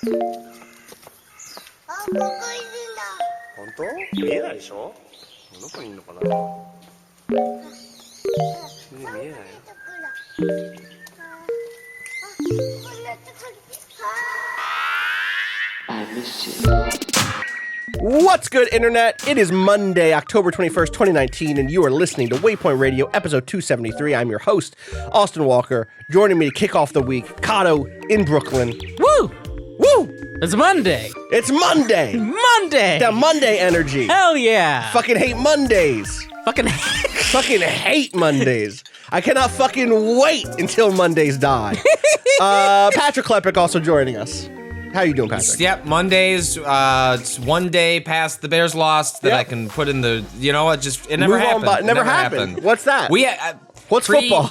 本当？見えないでしょ？どこにいるのかな？見えないよ。What's good, Internet? It is Monday, October 21st, 2019, and you are listening to Waypoint Radio, episode 273. I'm your host, Austin Walker. Joining me to kick off the week, Cado in Brooklyn. Woo! Woo! It's Monday! It's Monday! Monday! That Monday energy. Hell yeah! Fucking hate Mondays. Fucking hate Mondays. I cannot fucking wait until Mondays die. Patrick Klepek also joining us. How you doing, Patrick? Yep, Mondays, it's one day past the Bears lost that I can put in the, you know what, just, it never Move on, happened. but it never happened. What's that? What's football?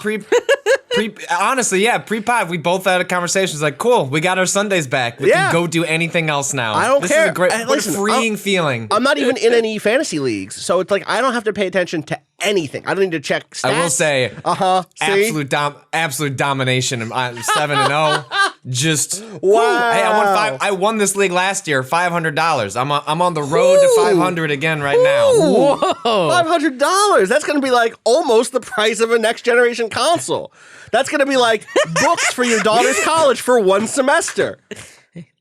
Honestly, pre-pod, we both had a conversation. It's like, cool, we got our Sundays back. We can go do anything else now. I don't care. This is a great, Listen, freeing feeling. I'm not even in any fantasy leagues, so it's like I don't have to pay attention to anything. I don't need to check stats. I will say, absolute domination. I'm 7-0. Just wow. Hey, I won this league last year, $500. I'm on the road to 500 again right now. Whoa. $500. That's going to be like almost the price of a next generation console. That's going to be like books for your daughter's college for one semester.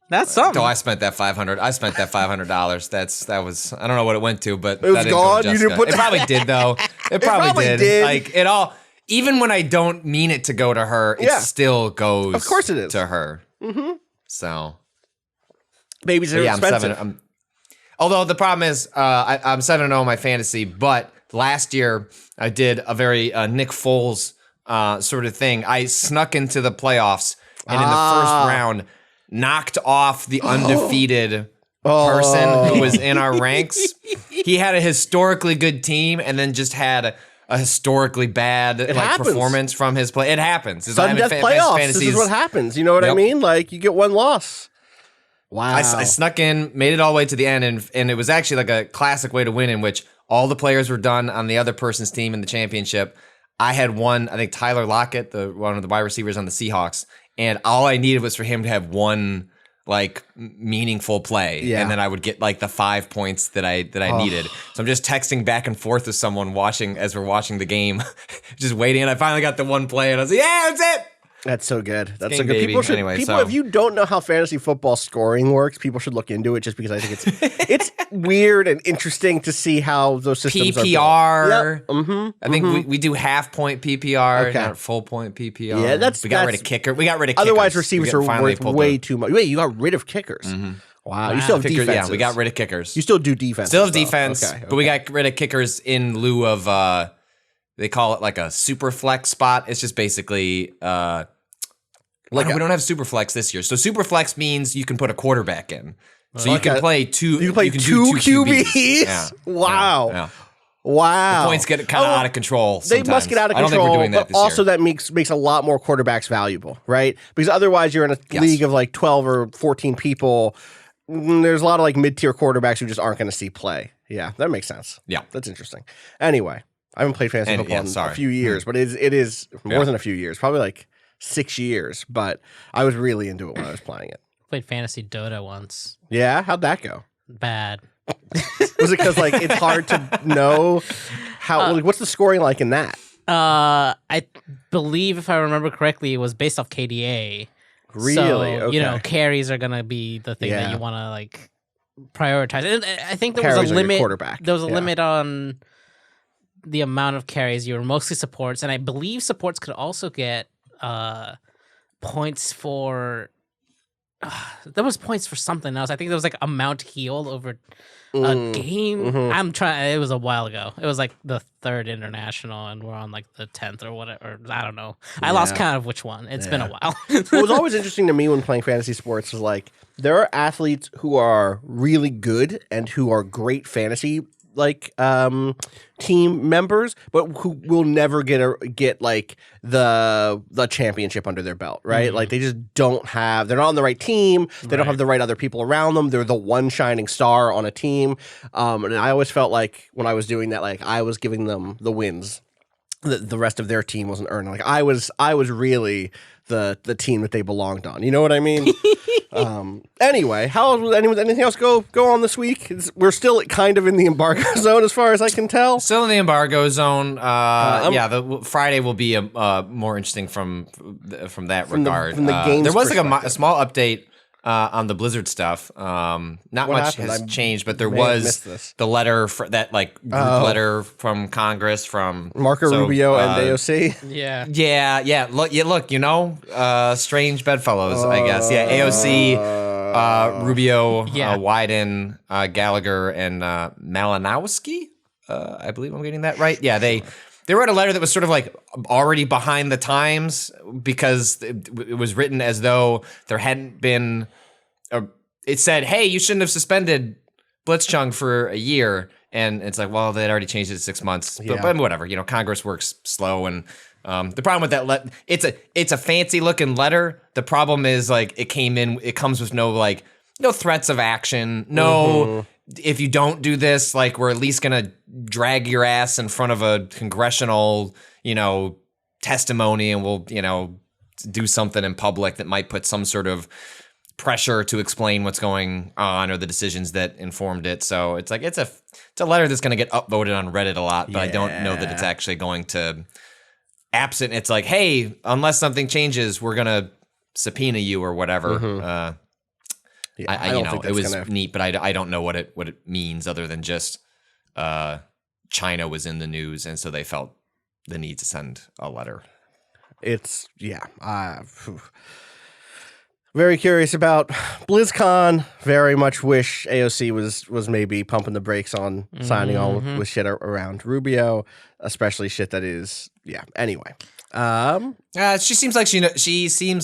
That's something. I spent that $500. I spent that $500. That was. I don't know what it went to, but it was gone. You didn't put it probably did though. It probably did. Like it all. Even when I don't mean it to go to her, it still goes. Of course it is to her. Mm-hmm. So, babies are expensive. Although the problem is, I'm 7-0 in my fantasy, but last year I did a very Nick Foles sort of thing. I snuck into the playoffs and in the first round knocked off the undefeated person who was in our ranks. He had a historically good team and then just had a historically bad performance from his play. It happens. Sudden death playoffs. This is what happens. You know what I mean? Like, you get one loss. Wow. I snuck in, made it all the way to the end, and it was actually like a classic way to win in which all the players were done on the other person's team in the championship. I had one, I think Tyler Lockett, one of the wide receivers on the Seahawks, and all I needed was for him to have one like meaningful play, and then I would get like the 5 points that I needed. So I'm just texting back and forth with someone as we're watching the game, just waiting. And I finally got the one play, and I was like, "Yeah, that's it." That's so good. That's so good. People should. If you don't know how fantasy football scoring works, people should look into it. Just because I think it's weird and interesting to see how those systems PPR. are. Yep. Mm-hmm. I think we do half point PPR, not full point PPR. Yeah, we got rid of kicker. We got rid of kickers. Otherwise, receivers are worth way too much. Wait, you got rid of kickers? Mm-hmm. Wow, you still have defenses. Yeah, we got rid of kickers. You still do defense. Still have defense, but we got rid of kickers in lieu of they call it like a super flex spot. It's just basically we don't have super flex this year. So super flex means you can put a quarterback in. So you can play two. You can do two QBs. Yeah. Wow. Yeah. Wow. The points get kind of out of control sometimes. They must get out of control. I don't think we're doing that this also, year. that makes a lot more quarterbacks valuable, right? Because otherwise, you're in a league of like 12 or 14 people. There's a lot of like mid-tier quarterbacks who just aren't going to see play. Yeah, that makes sense. Yeah. That's interesting. Anyway, I haven't played fantasy football in a few years, but it is more than a few years, probably like 6 years, but I was really into it when I was playing it. Played fantasy Dota once. Yeah? How'd that go? Bad. Was it because like it's hard to know how? What's the scoring like in that? I believe if I remember correctly, it was based off KDA. Really? So, Okay. Carries are gonna be the thing that you want to like prioritize. And I think there Carries was a limit. Quarterback. There was a limit on the amount of carries. You were mostly supports, and I believe supports could also get points for. There was points for something else. I think there was like amount healed over a game. Mm-hmm. It was a while ago. It was like the 3rd international, and we're on like the 10th or whatever. I don't know. I lost count of which one. It's been a while. What was always interesting to me when playing fantasy sports was like there are athletes who are really good and who are great fantasy like team members, but who will never get like the championship under their belt, right? Like they just don't have. They're not on the right team. They don't have the right other people around them. They're the one shining star on a team, and I always felt like when I was doing that, like I was giving them the wins. The rest of their team wasn't earning. Like I was really the team that they belonged on. You know what I mean? Anyway, anything else go on this week? We're still kind of in the embargo zone as far as I can tell. Still in the embargo zone. The Friday will be more interesting from that regard. From the game's there was like perspective. a small update on the Blizzard stuff. Not much happened? has I changed, but there may have was missed this. the letter that group letter from Congress from Marco Rubio and AOC. Yeah. Yeah. Look, strange bedfellows, I guess. Yeah, AOC, Rubio, Yeah. Wyden, Gallagher, and Malinowski. I believe I'm getting that right. Yeah, they wrote a letter that was sort of like already behind the times because it was written as though there hadn't been. It said, "Hey, you shouldn't have suspended Blitzchung for a year," and it's like, well, they'd already changed it to 6 months. But whatever, Congress works slow, and the problem with that it's a fancy looking letter. The problem is it comes with no threats of action, no. If you don't do this, we're at least gonna drag your ass in front of a congressional, testimony, and we'll, do something in public that might put some sort of pressure to explain what's going on or the decisions that informed it. So it's a letter that's gonna get upvoted on Reddit a lot, but I don't know that it's actually going to absent. It's like, hey, unless something changes, we're gonna subpoena you or whatever. I don't think it was neat, but I don't know what it means other than just China was in the news, and so they felt the need to send a letter. It's very curious about BlizzCon. Very much wish AOC was maybe pumping the brakes on signing on with shit around Rubio, especially shit that is Anyway. She seems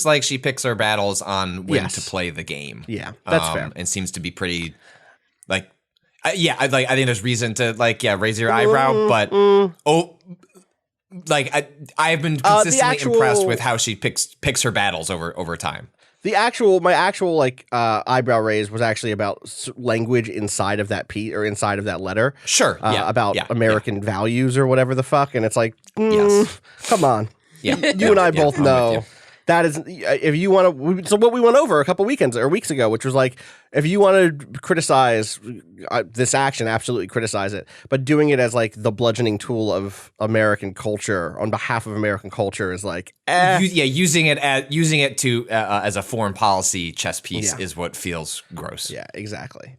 like she picks her battles on when to play the game. Yeah, that's fair. And seems to be pretty I think there's reason to raise your eyebrow, but I have been consistently impressed with how she picks her battles over time. My actual eyebrow raise was actually about language inside of that piece or inside of that letter. Sure, about American values or whatever the fuck, and it's like, come on. Yeah, you and I both know that is if you want to. So what we went over a couple weeks ago, which was if you want to criticize this action, absolutely criticize it, but doing it as the bludgeoning tool of American culture on behalf of American culture is using it to as a foreign policy chess piece is what feels gross. Yeah, exactly.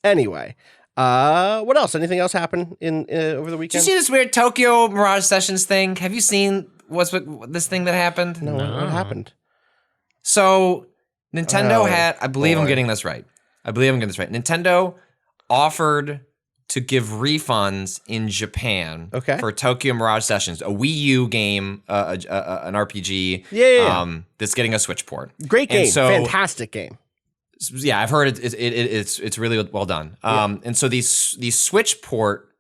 Anyway. What else? Anything else happen in over the weekend? Did you see this weird Tokyo Mirage Sessions thing? Have you seen this thing that happened? No. What happened? So Nintendo had, I believe I'm getting this right. Nintendo offered to give refunds in Japan for Tokyo Mirage Sessions, a Wii U game, an RPG. That's getting a Switch port. Great game, fantastic game. Yeah, I've heard it's really well done. And so the Switch port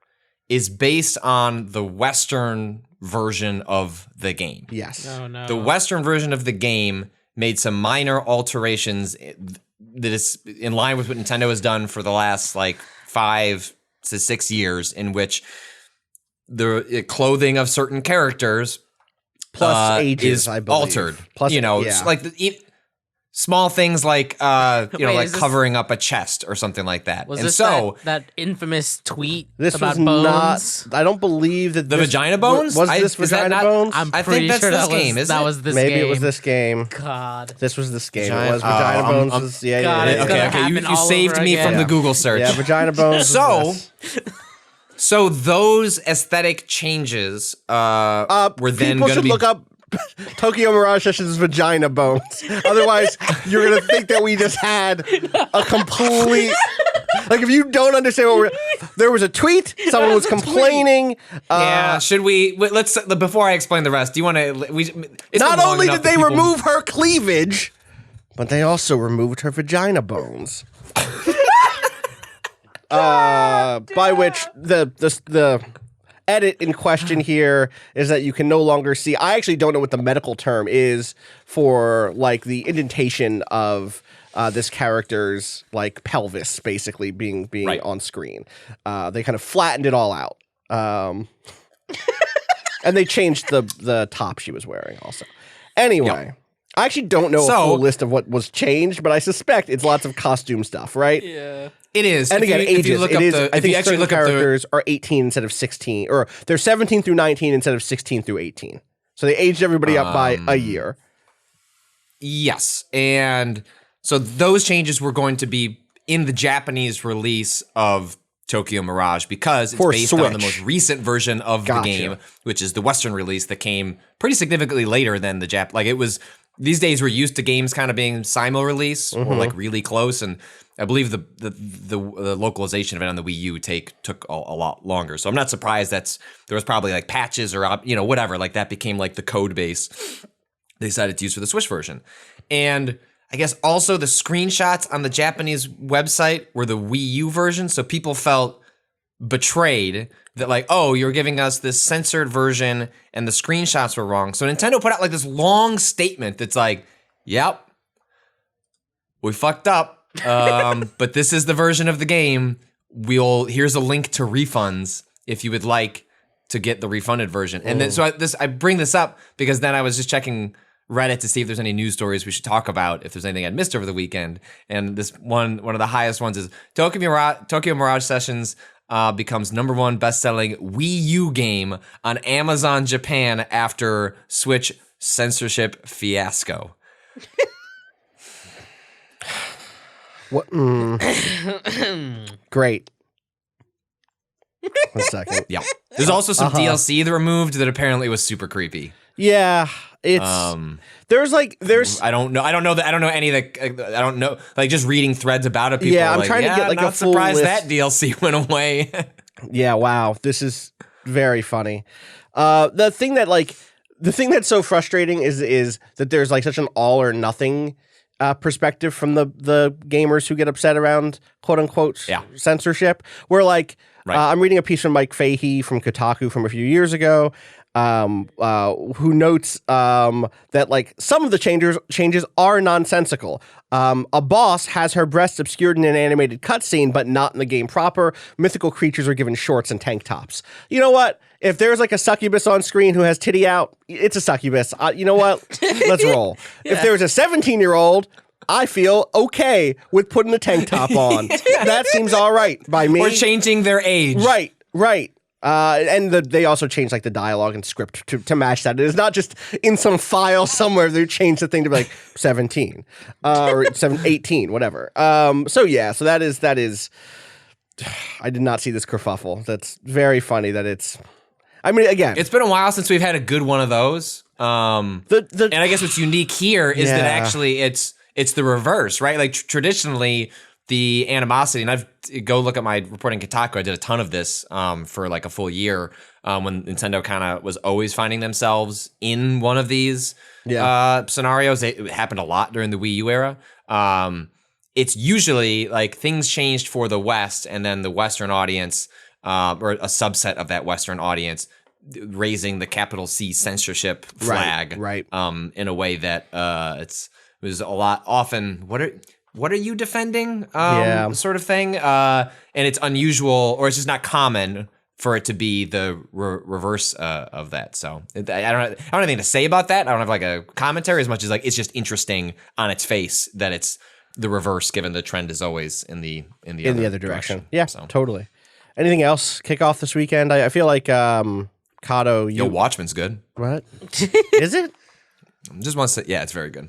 is based on the Western version of the game. Yes. Oh, no. The Western version of the game made some minor alterations that is in line with what Nintendo has done for the last 5 to 6 years, in which the clothing of certain characters plus ages is I believe. Altered. Plus, small things like Wait, covering up a chest or something like that. Was and this so that infamous tweet this about was bones? not. I don't believe that the vagina bones was this is that vagina not, bones. I'm I pretty think that's sure this that game. was, Is that it? was this Maybe game. it was this game. God. This was this game. Vagina- It was vagina bones. I'm- was, God, yeah. it's gonna Okay. You happen all saved over me again. from the Google search. Yeah, vagina bones. So- was this. So those aesthetic changes were then people going to should be look up Tokyo Mirage Sessions vagina bones. Otherwise, you're gonna think that we just had a complete. If you don't understand what there was a tweet, someone was complaining. Yeah, should we? Let's before I explain the rest. Do you want to? Not only did they remove her cleavage, but they also removed her vagina bones. By which the edit in question here is that you can no longer see. I actually don't know what the medical term is for the indentation of this character's pelvis basically being right on screen. They kind of flattened it all out, and they changed the top she was wearing also. Anyway, I actually don't know a full list of what was changed, but I suspect it's lots of costume stuff, right? Yeah. It is. And again, ages. If you look it up is, the, I if think you actually certain look up the characters are 18 instead of 16, or they're 17 through 19 instead of 16 through 18. So they aged everybody up by a year. Yes. And so those changes were going to be in the Japanese release of Tokyo Mirage because it's based on the most recent version of the game, which is the Western release that came pretty significantly later than the Jap. Like it was, these days we're used to games kind of being simul release or like really close. And I believe the localization of it on the Wii U took a lot longer. So I'm not surprised there was probably like patches or, whatever, like that became like the code base they decided to use for the Switch version. And I guess also the screenshots on the Japanese website were the Wii U version. So people felt betrayed that like, oh, you're giving us this censored version and the screenshots were wrong. So Nintendo put out like this long statement that's like, yep, we fucked up. But this is the version of the game. Here's a link to refunds if you would like to get the refunded version. And then I bring this up because then I was just checking Reddit to see if there's any news stories we should talk about, if there's anything I'd missed over the weekend. And this one of the highest ones is Tokyo Mirage Sessions becomes #1 best-selling Wii U game on Amazon Japan after Switch censorship fiasco. What? Great. 1 second. Yeah. There's also some DLC that removed that apparently was super creepy. Yeah, it's there's I don't know any of the I don't know, like just reading threads about it. People I'm trying to get like a full surprised list. that DLC went away. Yeah, wow, this is very funny. The thing that's so frustrating is that there's like such an all or nothing perspective from the gamers who get upset around quote unquote censorship. Where like I'm reading a piece from Mike Fahey from Kotaku from a few years ago. Who notes that like some of the changes are nonsensical. A boss has her breasts obscured in an animated cutscene, but not in the game proper. Mythical creatures are given shorts and tank tops. You know what? If there's like a succubus on screen who has titty out, it's a succubus. You know what? Let's roll. If there's a 17-year-old, I feel okay with putting a tank top on. That seems all right by me. Or changing their age. Right. And they also changed like the dialogue and script to match that. It is not just in some file somewhere they changed the thing to be like 17 or 18, whatever. So that is. I did not see this kerfuffle. That's very funny. That it's. I mean, again, it's been a while since we've had a good one of those. And I guess what's unique here is that actually it's the reverse, right? Like traditionally. The animosity, and go look at my reporting Kotaku. I did a ton of this for like a full year when Nintendo kind of was always finding themselves in one of these scenarios. It happened a lot during the Wii U era. It's usually like things changed for the West, and then the Western audience or a subset of that Western audience raising the capital C censorship flag, right. In a way that it was a lot often. What are you defending? Sort of thing. And it's unusual, or it's just not common for it to be the reverse of that. So I don't have anything to say about that. I don't have like a commentary as much as like it's just interesting on its face that it's the reverse, given the trend is always in the other direction. Yeah, so. Totally. Anything else kick off this weekend? I feel like Cado. Watchmen's good. What is it? Just want to say, it's very good.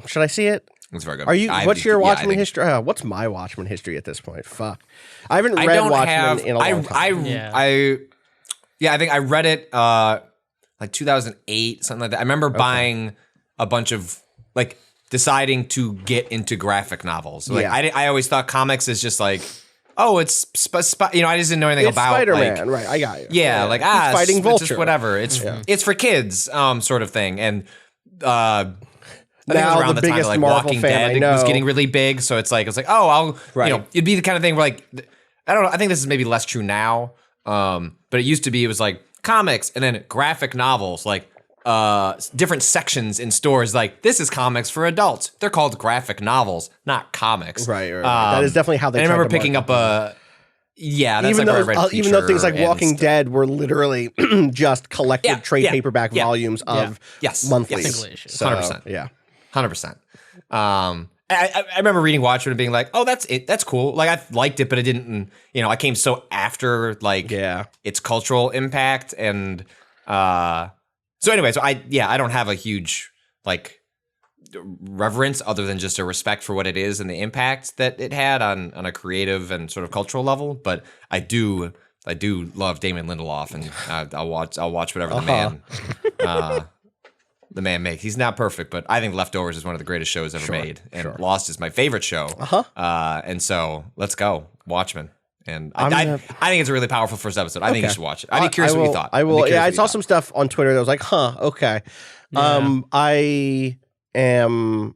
Should I see it? It's very good. What's your Watchmen history? What's my Watchmen history at this point? Fuck, I haven't read Watchmen in a long time. I think I read it like 2008, something like that. I remember buying a bunch of like deciding to get into graphic novels. Like I always thought comics is just like, oh, it's I just didn't know anything about Spider-Man, like, right? I got you. Yeah, like it's fighting Vulture, just whatever. It's for kids, sort of thing, and. Now around the the time biggest of, like Marvel Walking fan Dead I know. was getting really big, so it's like oh, I'll it'd be the kind of thing where like I don't know. I think this is maybe less true now, but it used to be. It was like comics and then graphic novels, like different sections in stores. Like this is comics for adults. They're called graphic novels, not comics. Right. That is definitely how they. I remember picking up Yeah, that's even like though where I read even though things like Preacher Walking and Dead were literally just collected trade yeah, paperback yeah. volumes of monthlies. Single issues. So, 100%. Yeah. 100%. I remember reading Watchmen and being like, oh, that's it. That's cool. Like, I liked it, but it didn't, I came so after, like, its cultural impact. And so anyway, so I don't have a huge, like, reverence other than just a respect for what it is and the impact that it had on a creative and sort of cultural level. But I do love Damon Lindelof, and I'll watch whatever the man makes. He's not perfect, but I think Leftovers is one of the greatest shows ever made, and Lost is my favorite show. And so let's go Watchmen. And I think it's a really powerful first episode. I think you should watch it. I'd be curious what you thought. I will. Yeah, I saw some stuff on Twitter that was like, okay. Yeah. I read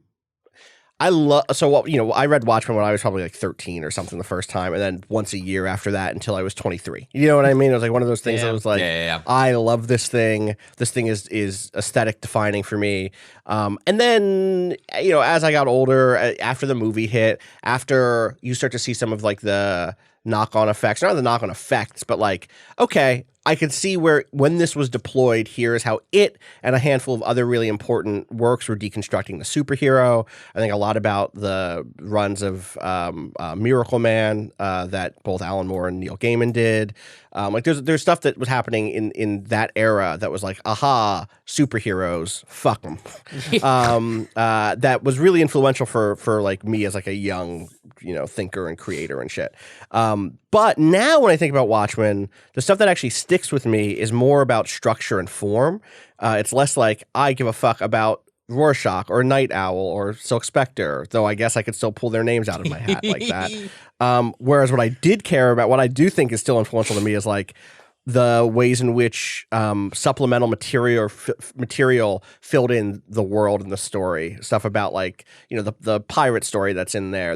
Watchmen when I was probably like 13 or something the first time, and then once a year after that until I was 23. You know what I mean? It was like one of those things that was like, I love this thing. This thing is aesthetic defining for me. And then, as I got older, after the movie hit, after you start to see some of like the knock-on effects, not the knock-on effects, but like, okay, I could see when this was deployed, here is how it and a handful of other really important works were deconstructing the superhero. I think a lot about the runs of Miracle Man that both Alan Moore and Neil Gaiman did. Like there's stuff that was happening in that era that was like, aha, superheroes, fuck them. That was really influential for like me as like a young thinker and creator and shit. But now when I think about Watchmen, the stuff that actually sticks with me is more about structure and form. It's less like I give a fuck about Rorschach or Night Owl or Silk Spectre, though I guess I could still pull their names out of my hat like that. Whereas what I did care about, what I do think is still influential to me, is like the ways in which supplemental material filled in the world and the story. Stuff about like, the pirate story that's in there,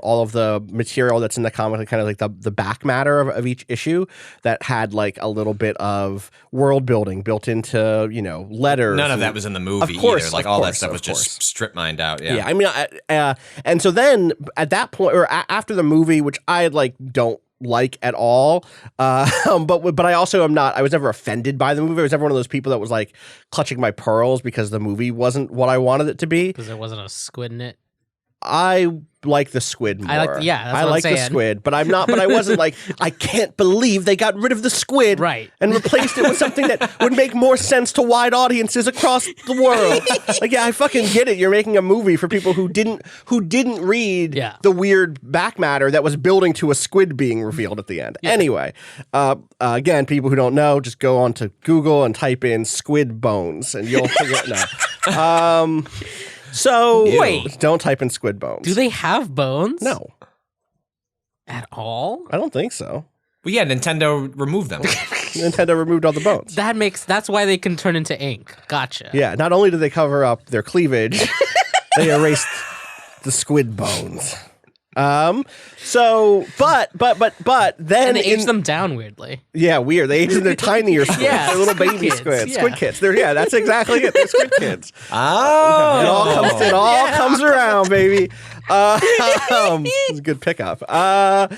all of the material that's in the comic, kind of like the back matter of each issue that had like a little bit of world building built into, letters. None of that was in the movie either. Like all that stuff was just strip mined out. Yeah. I mean, and so then at that point, or after the movie, which I like don't like at all, but I also am not. I was never offended by the movie. I was never one of those people that was like clutching my pearls because the movie wasn't what I wanted it to be. Because there wasn't a squid in it. I like the squid more. I like the squid, but I'm not. But I wasn't like, I can't believe they got rid of the squid, and replaced it with something that would make more sense to wide audiences across the world. Like, I fucking get it. You're making a movie for people who didn't read the weird back matter that was building to a squid being revealed at the end. Yeah. Anyway, again, people who don't know, just go on to Google and type in squid bones, and you'll figure it out. So wait, don't type in squid bones. Do they have bones? No. At all? I don't think so. Well, yeah, Nintendo removed them. Nintendo removed all the bones. That's why they can turn into ink. Gotcha. Yeah, not only did they cover up their cleavage, they erased the squid bones. So, but then and they aged them down weirdly. Yeah, weird. They aged them. They're tinier squids. They're little baby squids. Squid kids. That's exactly it. They're squid kids. Oh, it all comes around, baby. It's a good pickup. So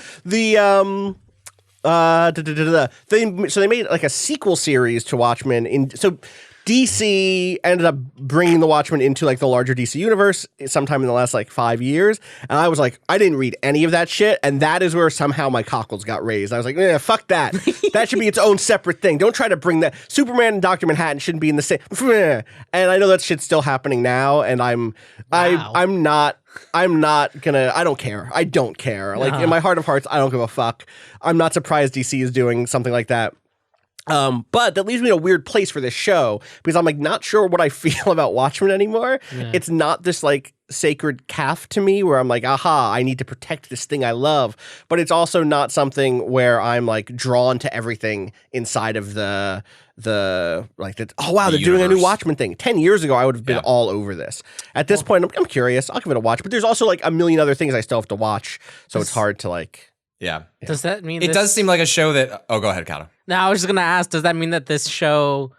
they made like a sequel series to Watchmen. So DC ended up bringing the Watchmen into like the larger DC universe sometime in the last like 5 years. And I was like, I didn't read any of that shit. And that is where somehow my cockles got raised. I was like, fuck that. That should be its own separate thing. Don't try to bring that. Superman and Dr. Manhattan shouldn't be in the same. And I know that shit's still happening now. And I'm not gonna, I don't care. I don't care. Like in my heart of hearts, I don't give a fuck. I'm not surprised DC is doing something like that. But that leaves me in a weird place for this show because I'm like not sure what I feel about Watchmen anymore. Yeah. It's not this like sacred calf to me where I'm like, aha, I need to protect this thing I love. But it's also not something where I'm like drawn to everything inside of the like that. Oh wow, they're doing a new Watchmen thing. 10 years ago, I would have been all over this. At this point, I'm curious. I'll give it a watch. But there's also like a million other things I still have to watch, so it's hard to like. Yeah. Does that mean it does seem like a show that? Oh, go ahead, Cado. No, I was just gonna ask. Does that mean that this show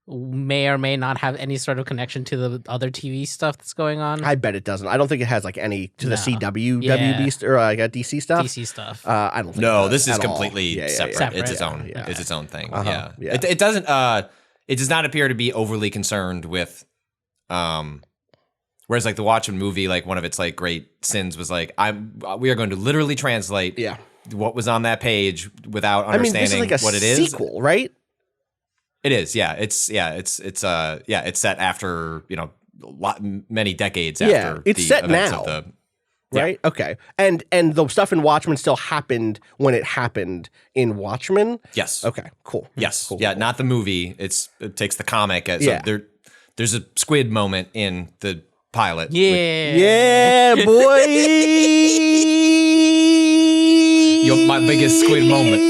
may or may not have any sort of connection to the other TV stuff that's going on. I bet it doesn't. I don't think it has like any to the No. CW, Yeah. WB or like DC stuff. DC stuff. I don't think. No, it does this is at all. completely Yeah, yeah, yeah. separate. It's Separate. its own. Yeah. It's its own thing. Uh-huh. Yeah. It doesn't. It does not appear to be overly concerned with. Whereas like the Watchmen movie, like one of its like great sins was like we are going to literally translate Yeah. what was on that page without I mean, understanding this is like a what it is. sequel, right? It is, yeah. It's set after many decades Yeah, after it's the set events now. of the Yeah. Right? Okay. And the stuff in Watchmen still happened when it happened in Watchmen? yes, Okay, cool. yes, Cool, yeah. cool. Not the movie. It takes the comic. So Yeah. there's a squid moment in the pilot. Yeah. Yeah, boy. My biggest squid moment.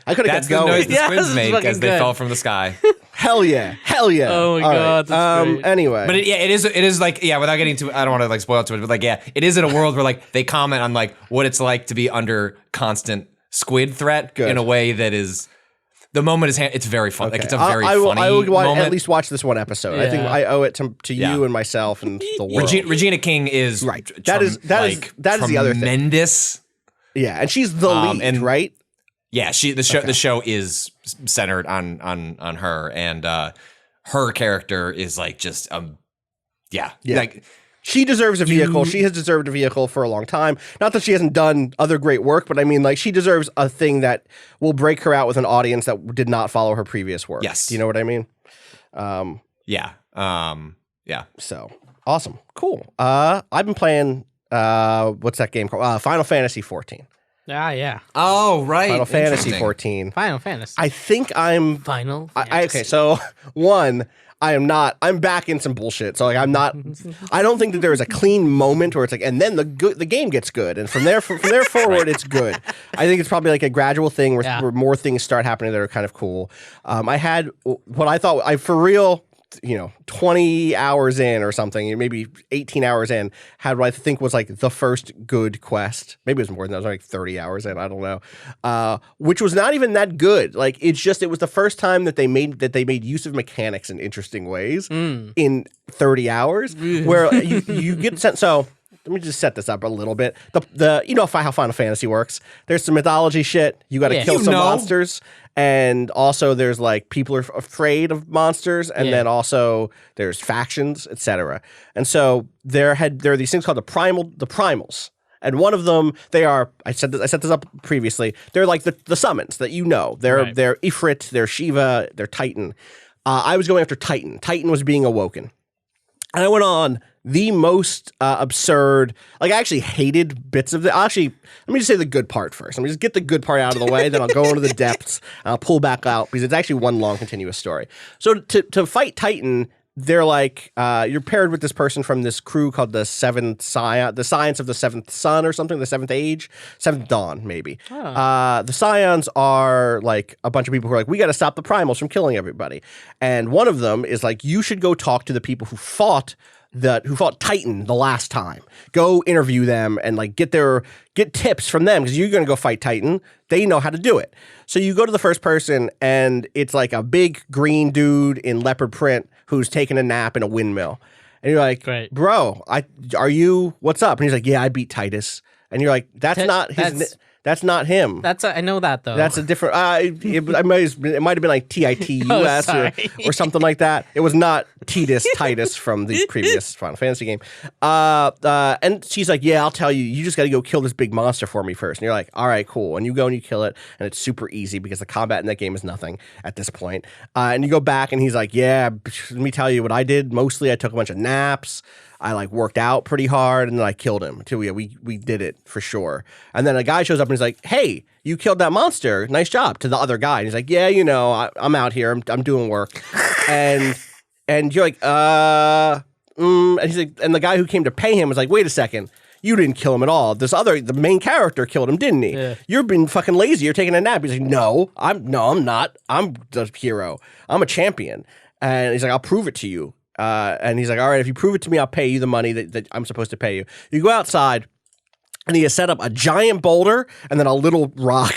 I could have That's kept the going. noise the Yeah, squids this is make fucking as they good. fell from the sky. Hell yeah. Hell yeah. Oh my All God, that's great. Anyway. But it is like, yeah, without getting too, I don't want to like spoil too much, but like, yeah, it is in a world where like they comment on like what it's like to be under constant squid threat Good. in a way that is, the moment is, it's very fun. Like it's a very I will funny moment. at least watch this one episode. I think Yeah. I owe it to Yeah. you and myself and the world. Regina King is Right. That is the other thing. tremendous. Yeah, and she's the lead, and- right? Yeah, the show is centered on her, and her character is like just Yeah. like She deserves a vehicle. She has deserved a vehicle for a long time. Not that she hasn't done other great work, but I mean, like, she deserves a thing that will break her out with an audience that did not follow her previous work. Yes. Do you know what I mean? yeah So awesome, cool. I've been playing. What's that game called? Final Fantasy XIV. Yeah. Oh right, Final Fantasy Interesting. XIV. Final Fantasy. I think I'm. Final Okay, Fantasy. so one, I am not. I'm back in some bullshit. So like, I'm not. I don't think that there is a clean moment where it's like, and then the game gets good, and from there forward, it's good. I think it's probably like a gradual thing where more things start happening that are kind of cool. I had what I thought for real. 20 hours in or something, maybe 18 hours in, had what I think was like the first good quest. Maybe it was more than that. It was like 30 hours in. I don't know. Which was not even that good. Like it was the first time that they made use of mechanics in interesting ways in 30 hours, where you get sent. So let me just set this up a little bit. The how Final Fantasy works. There's some mythology shit. You got to kill some monsters. And also there's like people are afraid of monsters, and then also there's factions, etc. And so there are these things called the primals. And one of them, they are, I set this up previously, they're like the summons that They're Ifrit, they're Shiva, they're Titan. I was going after Titan. Titan was being awoken. And I went on the most absurd, like I actually hated bits of actually, let me just say the good part first. Let me just get the good part out of the way, then I'll go into the depths, and I'll pull back out, because it's actually one long continuous story. So to fight Titan, they're like, you're paired with this person from this crew called the Seventh Scion, the Science of the Seventh Sun or something, the Seventh Age, Seventh Dawn, maybe. The Scions are like a bunch of people who are like, we got to stop the primals from killing everybody. And one of them is like, you should go talk to the people who fought Titan the last time. Go interview them and like get tips from them, because you're going to go fight Titan. They know how to do it. So you go to the first person, and it's like a big green dude in leopard print who's taking a nap in a windmill. And you're like, Great. bro, what's up? And he's like, yeah, I beat Titus. And you're like, that's not him. I know that though. That's a different. It might have been like TITUS sorry. or something like that. It was not Titus from the previous Final Fantasy game. And she's like, "Yeah, I'll tell you. You just got to go kill this big monster for me first." And you're like, "All right, cool." And you go and you kill it, and it's super easy because the combat in that game is nothing at this point. And you go back, and he's like, "Yeah, let me tell you what I did. Mostly, I took a bunch of naps. I like worked out pretty hard, and then I killed him. We did it for sure." And then a guy shows up and he's like, "Hey, you killed that monster. Nice job." To the other guy, and he's like, "Yeah, I'm out here. I'm doing work." and you're like, and he's like, and the guy who came to pay him was like, "Wait a second. You didn't kill him at all. The main character killed him, didn't he? Yeah. You're being fucking lazy. You're taking a nap." He's like, "No, I'm not. I'm the hero. I'm a champion." And he's like, "I'll prove it to you." And he's like, "All right, if you prove it to me, I'll pay you the money that I'm supposed to pay you." You go outside, And he has set up a giant boulder and then a little rock.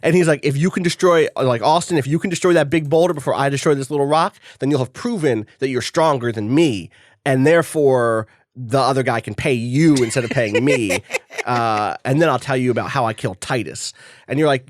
And he's like, if you can destroy, like, Austin, if you can destroy that big boulder before I destroy this little rock, then you'll have proven that you're stronger than me. And therefore, the other guy can pay you instead of paying me. And then I'll tell you about how I killed Titus. And you're like,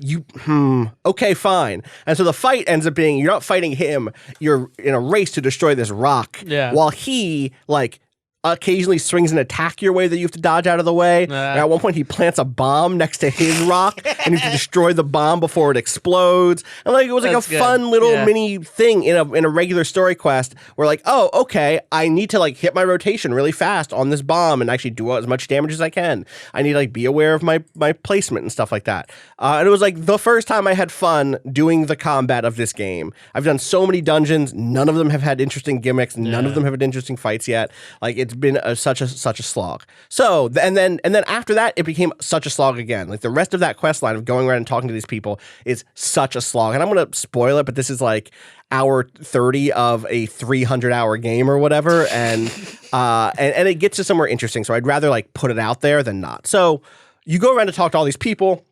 okay, fine. And so the fight ends up being, you're not fighting him. You're in a race to destroy this rock. Yeah. While he, like, occasionally swings an attack your way that you have to dodge out of the way. And at one point, he plants a bomb next to his rock, and you have to destroy the bomb before it explodes. And like it was like That's a good. fun little mini thing in a regular story quest where like, oh, okay, I need to like hit my rotation really fast on this bomb and actually do as much damage as I can. I need to like be aware of my placement and stuff like that. And it was like the first time I had fun doing the combat of this game. I've done so many dungeons. None of them have had interesting gimmicks. None of them have had interesting fights yet. Like it's been such a slog. So and then after that it became such a slog again. Like the rest of that quest line of going around and talking to these people is such a slog. And I'm gonna spoil it, but this is like hour 30 of a 300-hour game or whatever, and it gets to somewhere interesting. So I'd rather like put it out there than not. So you go around to talk to all these people.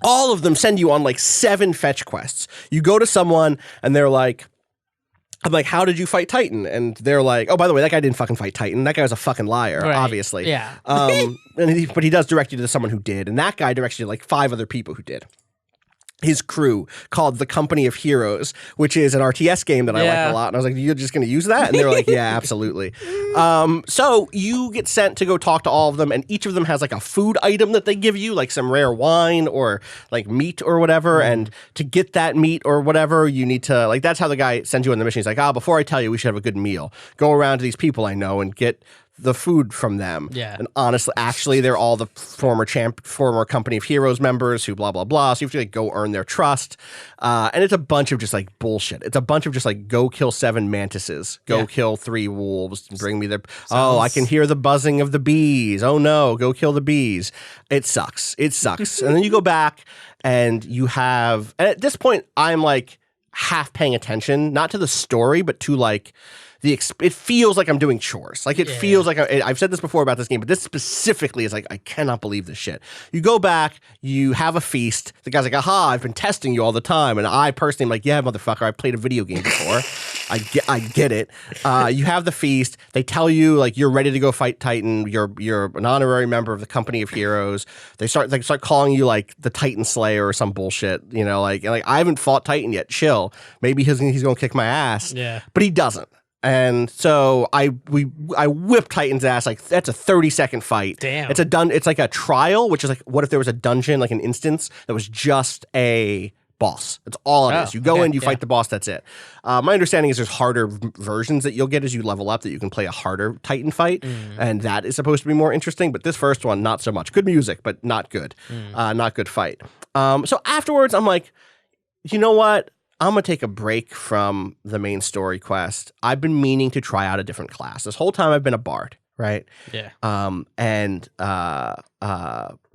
All of them send you on like 7 fetch quests. You go to someone and they're like, I'm like, how did you fight Titan? And they're like, oh, by the way, that guy didn't fucking fight Titan. That guy was a fucking liar, obviously. Yeah. But he does direct you to someone who did. And that guy directs you to like 5 other people who did. His crew called the Company of Heroes, which is an RTS game that I like a lot. And I was like, you're just going to use that? And they were like, yeah, absolutely. So you get sent to go talk to all of them, and each of them has like a food item that they give you, like some rare wine or like meat or whatever. And to get that meat or whatever, you need to, like, that's how the guy sends you on the mission. He's like, before I tell you, we should have a good meal. Go around to these people I know and get the food from them. Yeah. And honestly, actually, they're all the former Company of Heroes members who blah, blah, blah. So you have to like go earn their trust. And it's a bunch of just like bullshit. It's a bunch of just like go kill 7 mantises, go kill 3 wolves, and bring me their, I can hear the buzzing of the bees. Oh no, go kill the bees. It sucks. It sucks. And then you go back and you have, and at this point, I'm like half paying attention, not to the story, but to like, it feels like I'm doing chores. Like it feels like I've said this before about this game, but this specifically is like, I cannot believe this shit. You go back, you have a feast. The guy's like, aha, I've been testing you all the time. And I personally am like, yeah, motherfucker, I played a video game before. I get it. You have the feast. They tell you like you're ready to go fight Titan. You're an honorary member of the Company of Heroes. They start calling you like the Titan Slayer or some bullshit. You know, like I haven't fought Titan yet. Chill. Maybe he's gonna kick my ass. Yeah. But he doesn't. And so I whipped Titan's ass. Like that's a 30-second fight. Damn. It's like a trial, which is like, what if there was a dungeon, like an instance that was just a boss? That's all it is. You go in, you fight the boss. That's it. My understanding is there's harder versions that you'll get as you level up that you can play a harder Titan fight, and that is supposed to be more interesting. But this first one, not so much. Good music, but not good. Not good fight. So afterwards, I'm like, you know what? I'm going to take a break from the main story quest. I've been meaning to try out a different class. This whole time I've been a bard, right? Yeah.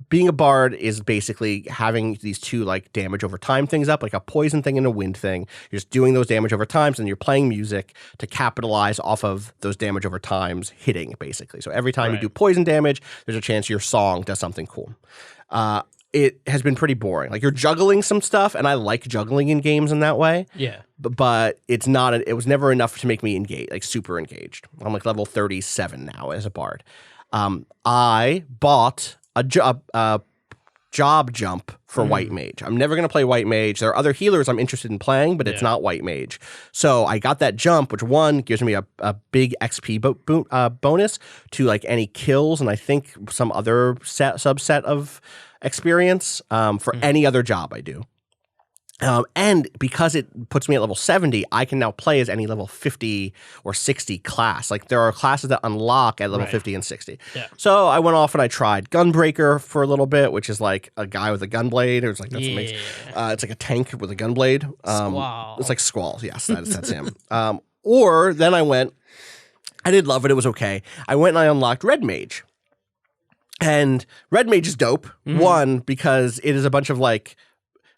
Being a bard is basically having these 2 like damage over time things up, like a poison thing and a wind thing. You're just doing those damage over times, and you're playing music to capitalize off of those damage over times hitting, basically. So every time you do poison damage, there's a chance your song does something cool. It has been pretty boring. Like you're juggling some stuff, and I like juggling in games in that way. Yeah. But it's not. It was never enough to make me engage, like super engaged. I'm like level 37 now as a bard. I bought a job jump for White Mage. I'm never going to play White Mage. There are other healers I'm interested in playing, but it's not White Mage. So I got that jump, which one gives me a big XP bonus to like any kills, and I think some other subset of experience for any other job I do. And because it puts me at level 70, I can now play as any level 50 or 60 class. Like there are classes that unlock at level 50 and 60. Yeah. So I went off and I tried Gunbreaker for a little bit, which is like a guy with a gunblade. It was like, that's amazing. It's like a tank with a gunblade. Squall. It's like Squall. Yes, that's him. Or then I did love it. It was okay. I went and I unlocked Red Mage. And Red Mage is dope. One, because it is a bunch of like,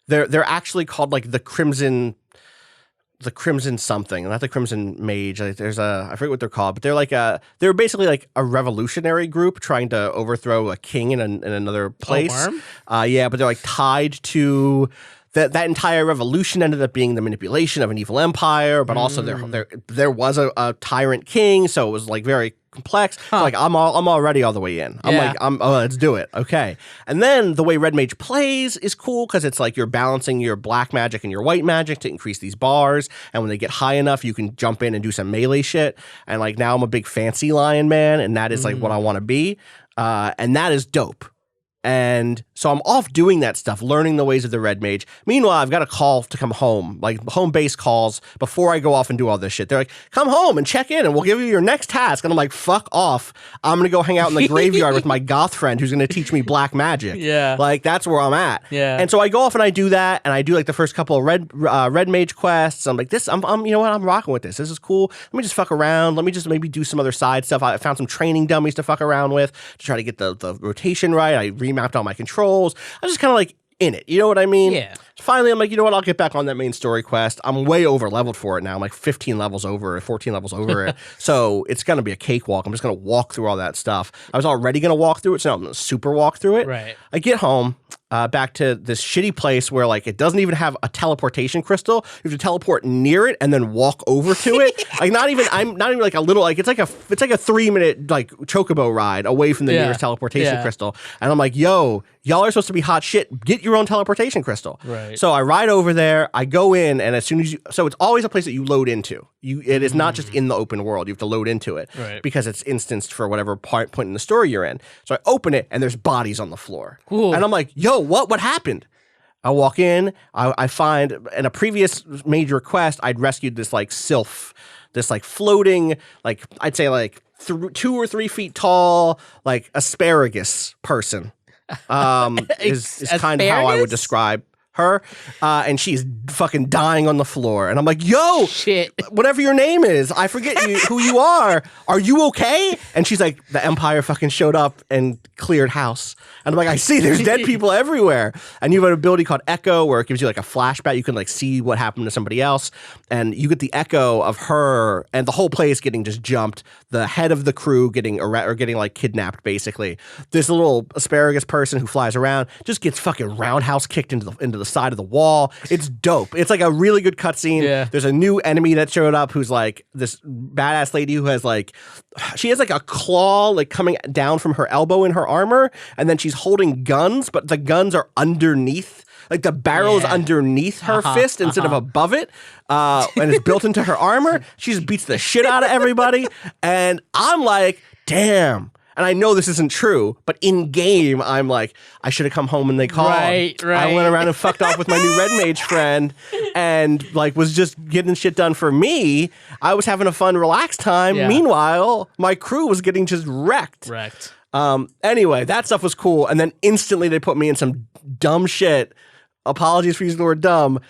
they're actually called like the Crimson the Crimson something, not the Crimson Mage. Like, there's I forget what they're called, but they're basically like a revolutionary group trying to overthrow a king in another place. Yeah, but they're like tied to that entire revolution. Ended up being the manipulation of an evil empire, but also there was a tyrant king, so it was like very complex. So like I'm already all the way in. Let's do it. Okay. And then the way Red Mage plays is cool because it's like you're balancing your black magic and your white magic to increase these bars. And when they get high enough, you can jump in and do some melee shit. And like now I'm a big fancy lion man, and that is like what I want to be. And that is dope. And so I'm off doing that stuff, learning the ways of the Red Mage. Meanwhile, I've got a call to come home, like home base calls before I go off and do all this shit. They're like, come home and check in and we'll give you your next task. And I'm like, fuck off. I'm going to go hang out in the graveyard with my goth friend who's going to teach me black magic. Yeah. Like, that's where I'm at. Yeah. And so I go off and I do that. And I do like the first couple of Red Mage quests. I'm like, I'm you know what? I'm rocking with this. This is cool. Let me just fuck around. Let me just maybe do some other side stuff. I found some training dummies to fuck around with to try to get the rotation right. I remapped all my controls. I was just kind of like in it. You know what I mean? Yeah. Finally, I'm like, you know what? I'll get back on that main story quest. I'm way over leveled for it now. I'm like 15 levels over, 14 levels over it. So it's going to be a cakewalk. I'm just going to walk through all that stuff. I was already going to walk through it, so now I'm going to super walk through it. Right. I get home. Back to this shitty place where like it doesn't even have a teleportation crystal. You have to teleport near it and then walk over to it. Like I'm not even like a little like it's like a 3-minute like chocobo ride away from the nearest teleportation crystal. And I'm like, yo, y'all are supposed to be hot shit. Get your own teleportation crystal. Right. So I ride over there. I go in, and as soon as so it's always a place that you load into. It is not just in the open world. You have to load into it because it's instanced for whatever point in the story you're in. So I open it, and there's bodies on the floor, and I'm like, yo. What happened? I walk in, I find in a previous major quest, I'd rescued this like sylph, this like floating, like I'd say like 2 or 3 feet tall, like asparagus person. Is kind of how I would describe her, and she's fucking dying on the floor, and I'm like, yo, shit, whatever your name is, I forget who you are you okay? And she's like, the Empire fucking showed up and cleared house. And I'm like, I see, there's dead people everywhere. And you have an ability called Echo where it gives you like a flashback. You can like see what happened to somebody else, and you get the echo of her and the whole place getting just jumped, the head of the crew getting like kidnapped, basically. This little asparagus person who flies around just gets fucking roundhouse kicked into the side of the wall. It's dope. It's like a really good cutscene. Yeah. There's a new enemy that showed up who's like this badass lady who has like, she has like a claw like coming down from her elbow in her armor, and then she's holding guns, but the guns are underneath. Like the barrel is underneath her fist instead of above it, and it's built into her armor. She just beats the shit out of everybody, and I'm like, damn. And I know this isn't true, but in game, I'm like, I should have come home when they called. Right. I went around and fucked off with my new Red Mage friend and like was just getting shit done for me. I was having a fun, relaxed time. Yeah. Meanwhile, my crew was getting just wrecked. Anyway, that stuff was cool. And then instantly they put me in some dumb shit. Apologies for using the word dumb,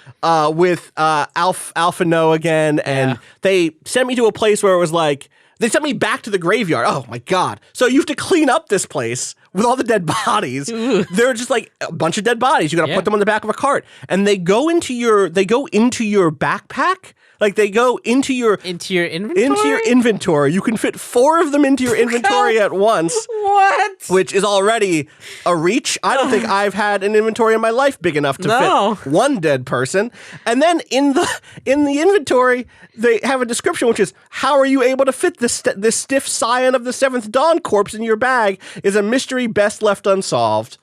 with Alpha No again. And they sent me to a place where it was like, they sent me back to the graveyard. Oh my God. So you have to clean up this place with all the dead bodies. They're just like a bunch of dead bodies. You got to put them on the back of a cart, and they go into your backpack. Like they go into your inventory. You can fit 4 of them into your inventory at once. What? Which is already a reach. I don't think I've had an inventory in my life big enough to fit 1 dead person. And then in the inventory, they have a description which is, how are you able to fit this stiff scion of the 7th Dawn corpse in your bag is a mystery best left unsolved.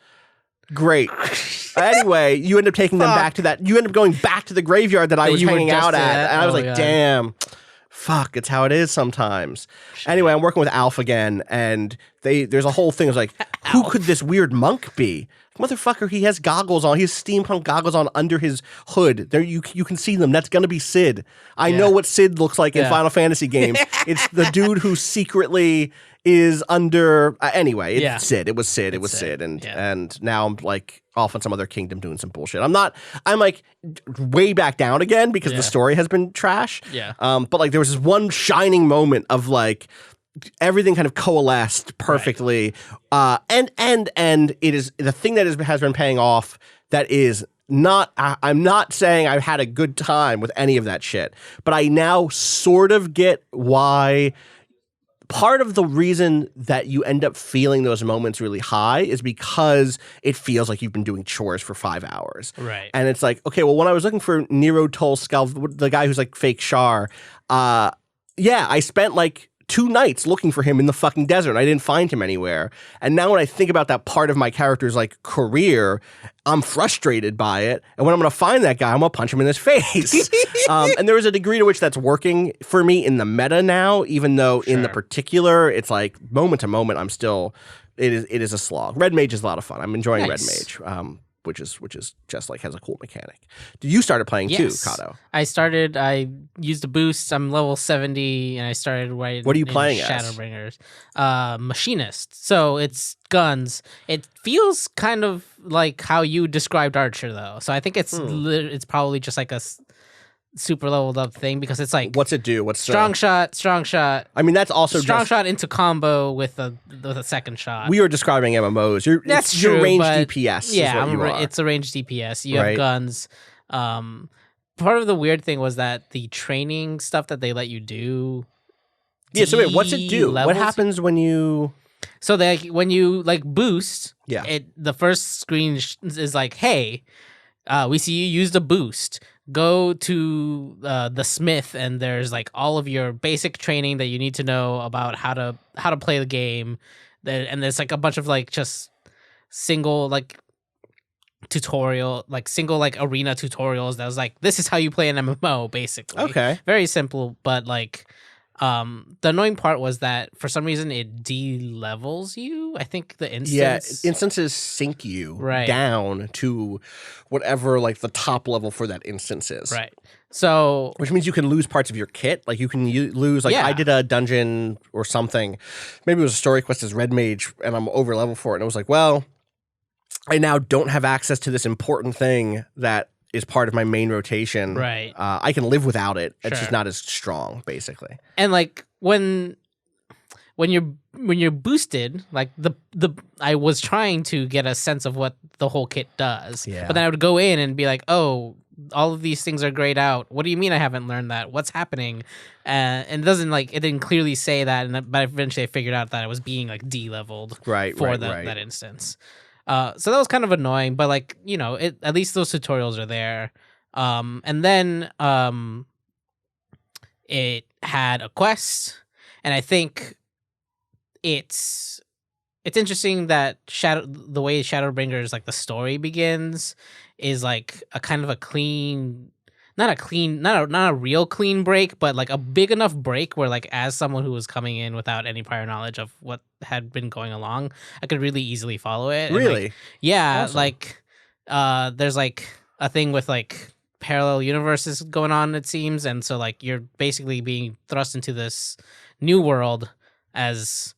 Great. Anyway, you end up taking them back to that. You end up going back to the graveyard that I was hanging out at. And I was like, damn, fuck, it's how it is sometimes. Anyway, I'm working with Alf again, and there's a whole thing. It's like, who could this weird monk be? Motherfucker, he has goggles on. He has steampunk goggles on under his hood. There, you can see them. That's gonna be Sid. I know what Sid looks like in Final Fantasy games. It's the dude who secretly is under. Anyway, it's Sid. It was Sid. It was Sid. And now I'm like off in some other kingdom doing some bullshit. I'm like way back down again because the story has been trash. Yeah. But like there was this one shining moment of like everything kind of coalesced perfectly. And it is the thing that has been paying off that is I'm not saying I've had a good time with any of that shit, but I now sort of get why. Part of the reason that you end up feeling those moments really high is because it feels like you've been doing chores for 5 hours. Right. And it's like, okay, well, when I was looking for Nero Tolskel, the guy who's like fake Char, I spent like 2 nights looking for him in the fucking desert. I didn't find him anywhere. And now when I think about that part of my character's like career, I'm frustrated by it. And when I'm going to find that guy, I'm going to punch him in his face. And there is a degree to which that's working for me in the meta now, even though in the particular, it's like moment to moment, I'm still, it is a slog. Red Mage is a lot of fun. I'm enjoying Red Mage. Which is just like has a cool mechanic. You started playing too, Cado. I used a boost. I'm level 70 and I started right. What are you playing as? Shadowbringers. Machinist. So it's guns. It feels kind of like how you described Archer though. So I think it's probably just like a super leveled up thing because it's like what's it do? What's strong shot. I mean that's also strong shot into combo with a second shot. We are describing MMOs. That's it's true. Your ranged but DPS. Yeah, is what you are. It's a ranged DPS. You have guns. Part of the weird thing was that the training stuff that they let you do. Yeah. So wait, what's it do? What happens when you? So when you like boost, yeah, the first screen is like, hey, we see you used a boost. Go to the Smith, and there's like all of your basic training that you need to know about how to play the game. And there's like a bunch of like just single like tutorial, like single like arena tutorials that was like, this is how you play an MMO, basically. Okay. Very simple, but like the annoying part was that for some reason it de-levels you. I think the instance... Yeah, instances sink you down to whatever like the top level for that instance is. Right. So... Which means you can lose parts of your kit. Like you can lose... Like I did a dungeon or something. Maybe it was a story quest as Red Mage and I'm over level for it. And I was like, well, I now don't have access to this important thing that is part of my main rotation. Right. I can live without it. It's just not as strong, basically. And like when you're boosted, like I was trying to get a sense of what the whole kit does. Yeah. But then I would go in and be like, oh, all of these things are grayed out. What do you mean I haven't learned that? What's happening? And it didn't clearly say that. But eventually I figured out that it was being like de-leveled for that instance. So that was kind of annoying, but like, you know, at least those tutorials are there. And then it had a quest, and I think it's interesting that the way Shadowbringers, like the story begins, is like a kind of a clean, not a real clean break, but like a big enough break where like as someone who was coming in without any prior knowledge of what had been going along, I could really easily follow it. Really? Like, yeah. Awesome. Like there's like a thing with like parallel universes going on, it seems. And so like you're basically being thrust into this new world as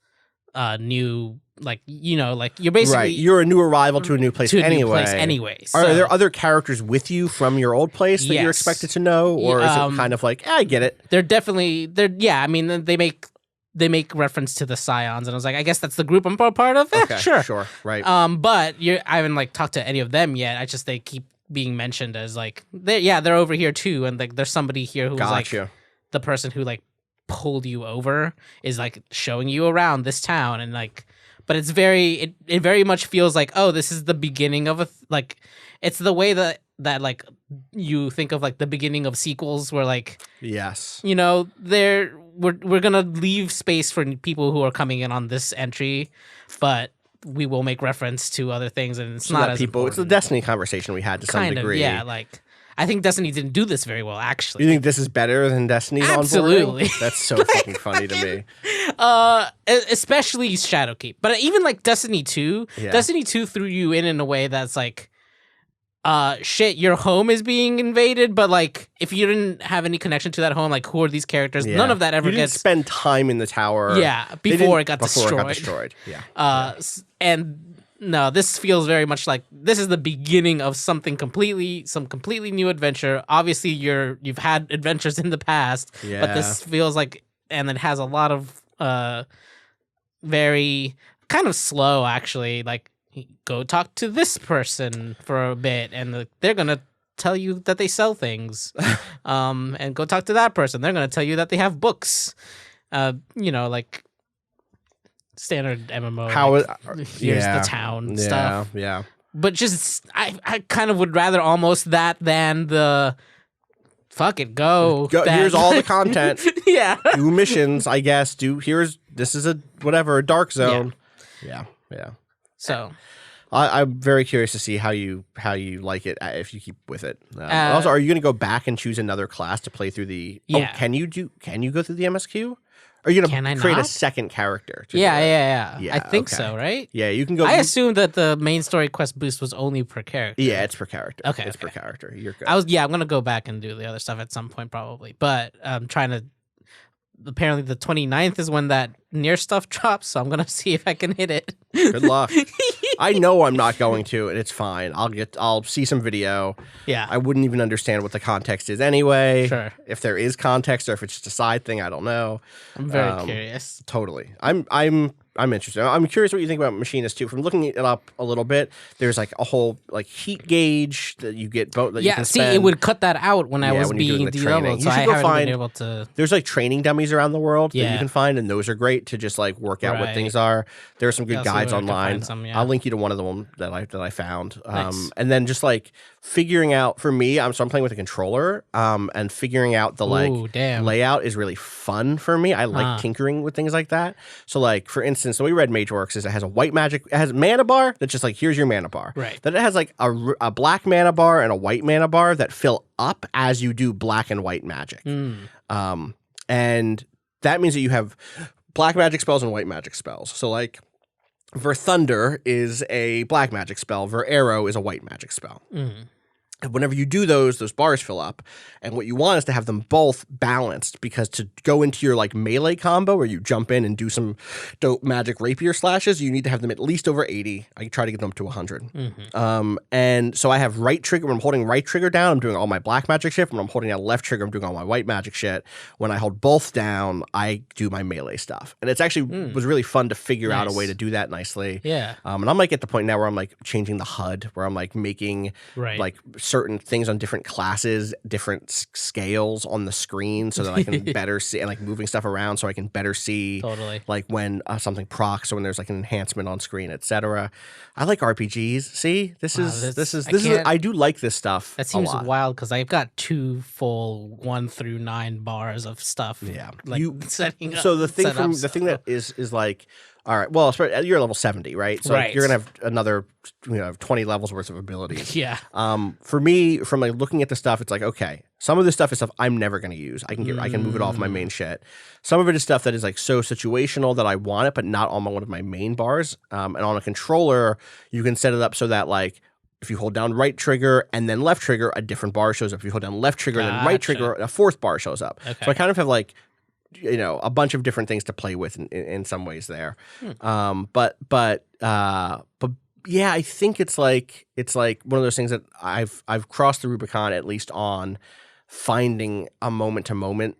new, like, you know, like you're basically you're a new arrival to a new place anyway. So, are there other characters with you from your old place that you're expected to know, or is it kind of like, I get it? I mean, they make reference to the Scions, and I was like, I guess that's the group I'm a part of. Okay, sure, right. But I haven't like talked to any of them yet. They keep being mentioned as like they're over here too, and like there's somebody here who's like the person who like pulled you over is like showing you around this town, and like, but it's it very much feels like, oh, this is the beginning of like, it's the way that like you think of like the beginning of sequels where like, yes, you know, we're gonna leave space for people who are coming in on this entry, but we will make reference to other things, and it's not as people. It's the Destiny conversation we had to some degree. Yeah, like I think Destiny didn't do this very well, actually. You think this is better than Destiny's Absolutely. onboarding? That's so fucking funny to me. Especially Shadowkeep. But even like Destiny 2, Destiny 2 threw you in a way that's like, shit, your home is being invaded, but like if you didn't have any connection to that home, like who are these characters? Yeah. None of that ever you didn't gets spend time in the tower. Yeah, before it got destroyed. Yeah. And no, this feels very much like this is the beginning of some completely new adventure. Obviously, you've had adventures in the past, but this feels like, and it has a lot of very kind of slow, actually. Like go talk to this person for a bit, and they're gonna tell you that they sell things. And go talk to that person. They're gonna tell you that they have books. Like standard MMO. Here's the town stuff. Yeah. But just I kind of would rather almost that than the fuck it go. Here's all the content. Yeah. Do missions, I guess. This is a dark zone. Yeah. So I'm very curious to see how you like it if you keep with it. Also, are you going to go back and choose another class to play through the? Yeah. Oh, can you go through the MSQ? Or are you going to create a second character? Yeah. I think so, right? Yeah, you can go. I assumed that the main story quest boost was only per character. Yeah, it's per character. Okay, it's per character. You're good. I'm gonna go back and do the other stuff at some point probably, but I'm trying to. Apparently, the 29th is when that near stuff drops, so I'm gonna see if I can hit it. Good luck. I know I'm not going to, and it's fine. I'll see some video. Yeah. I wouldn't even understand what the context is anyway. Sure. If there is context or if it's just a side thing, I don't know. I'm very curious. Totally. I'm interested. I'm curious what you think about Machinist too. From looking it up a little bit, there's like a whole like heat gauge that you get both. You can spend. It would cut that out when I was when you're being doing the training. de-leveled, so I haven't been able to. There's like training dummies around the world that Yeah. you can find, and those are great to just like work out what Right. things are. There are some good I'll see guides where I can online. find some, yeah. I'll link you to one of them that I found. Nice. And then just like figuring out for me, I'm playing with a controller, and figuring out the Ooh, damn. layout is really fun for me. I like tinkering with things like that. So like for instance, the way Red Mage works is it has it has a mana bar that's just like here's your mana bar. Right. Then it has like a black mana bar and a white mana bar that fill up as you do black and white magic. And that means that you have black magic spells and white magic spells. So like Ver Thunder is a black magic spell. Ver Arrow is a white magic spell. And whenever you do those bars fill up. And what you want is to have them both balanced, because to go into your like melee combo where you jump in and do some dope magic rapier slashes, you need to have them at least over 80. I try to get them up to 100. And so I have right trigger. When I'm holding right trigger down, I'm doing all my black magic shit. When I'm holding that left trigger, I'm doing all my white magic shit. When I hold both down, I do my melee stuff. And it's actually was really fun to figure out a way to do that nicely. Yeah. And I'm like at the point now where I'm like changing the HUD, where I'm like making like certain things on different classes, different scales on the screen, so that I can better see, and like moving stuff around so I can better see like when something procs or when there's like an enhancement on screen, etc. I like RPGs. See, this is I do like this stuff. That seems a lot. wild because I've got 2 full 1 through 9 bars of stuff. Yeah. Like setting up. So the thing that is like, all right, well, you're level 70, right? So you're gonna have another 20 levels worth of abilities. Yeah. For me, from like looking at the stuff, it's like, okay, some of this stuff is stuff I'm never gonna use. I can move it off my main shit. Some of it is stuff that is like so situational that I want it, but not on one of my main bars. And on a controller, you can set it up so that like, if you hold down right trigger and then left trigger, a different bar shows up. If you hold down left trigger and then right trigger, a fourth bar shows up. Okay. So I kind of have like, a bunch of different things to play with in some ways there. But yeah, I think it's like one of those things that I've crossed the Rubicon, at least on finding a moment to moment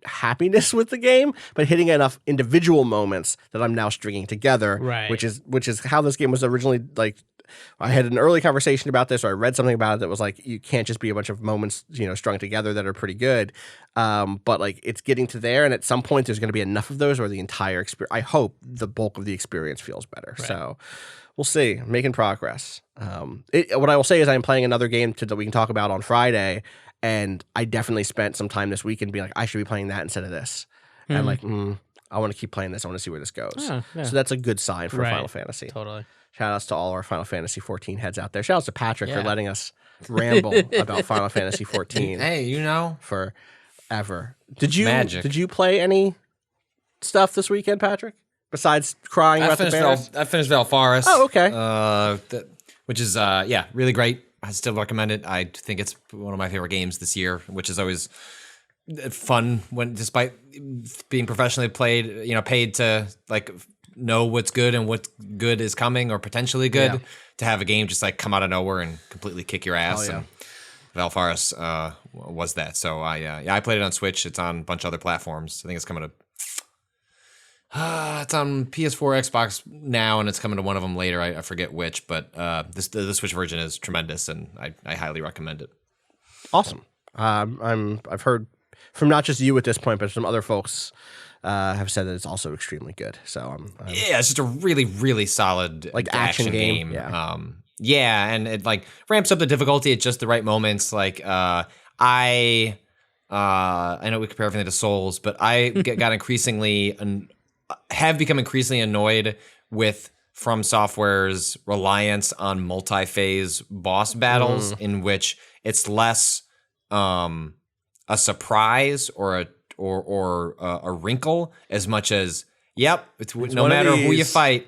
happiness with the game, but hitting enough individual moments that I'm now stringing together, which is how this game was originally like. I had an early conversation about this, or I read something about it that was like, you can't just be a bunch of moments, strung together that are pretty good. But like it's getting to there, and at some point there's going to be enough of those where the entire experience, I hope the bulk of the experience feels better. So we'll see. I'm making progress. What I will say is I'm playing another game that we can talk about on Friday, and I definitely spent some time this weekend being like, I should be playing that instead of this. And like, I want to keep playing this. I want to see where this goes. So that's a good sign for Final Fantasy. Totally. Shout outs to all our Final Fantasy XIV heads out there. Shout outs to Patrick for letting us ramble about Final Fantasy XIV. Hey, forever. Did you play any stuff this weekend, Patrick? Besides crying about the Bears? I finished Valfaris. Oh, okay. Which is really great. I still recommend it. I think it's one of my favorite games this year, which is always fun when, despite being professionally played, paid to like know what's good and what good is coming or potentially good, to have a game just like come out of nowhere and completely kick your ass. And Valfaris was that. So I played it on Switch. It's on a bunch of other platforms. I think it's coming to It's on PS4, Xbox now, and it's coming to one of them later. I forget which, but the Switch version is tremendous, and I highly recommend it. Awesome. I've heard from not just you at this point, but some other folks have said that it's also extremely good. So yeah, it's just a really, really solid like action game. Yeah. Yeah, and it like ramps up the difficulty at just the right moments. Like I know we compare everything to Souls, but I got increasingly have become increasingly annoyed with From Software's reliance on multi-phase boss battles, in which it's less a surprise or a wrinkle as much as it's no matter who you fight,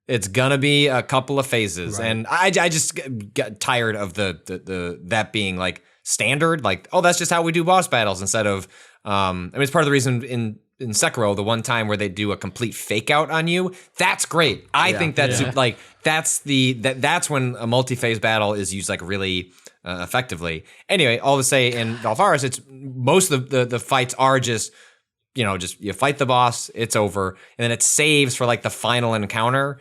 it's gonna be a couple of phases. Right. And I just got tired of the that being like standard, like, oh, that's just how we do boss battles instead of I mean, it's part of the reason in Sekiro, the one time where they do a complete fake out on you, that's great. I think that's like that's when a multi-phase battle is used like really effectively. Anyway, all to say, in Valfaris, it's most of the fights are just you fight the boss, it's over, and then it saves for like the final encounter.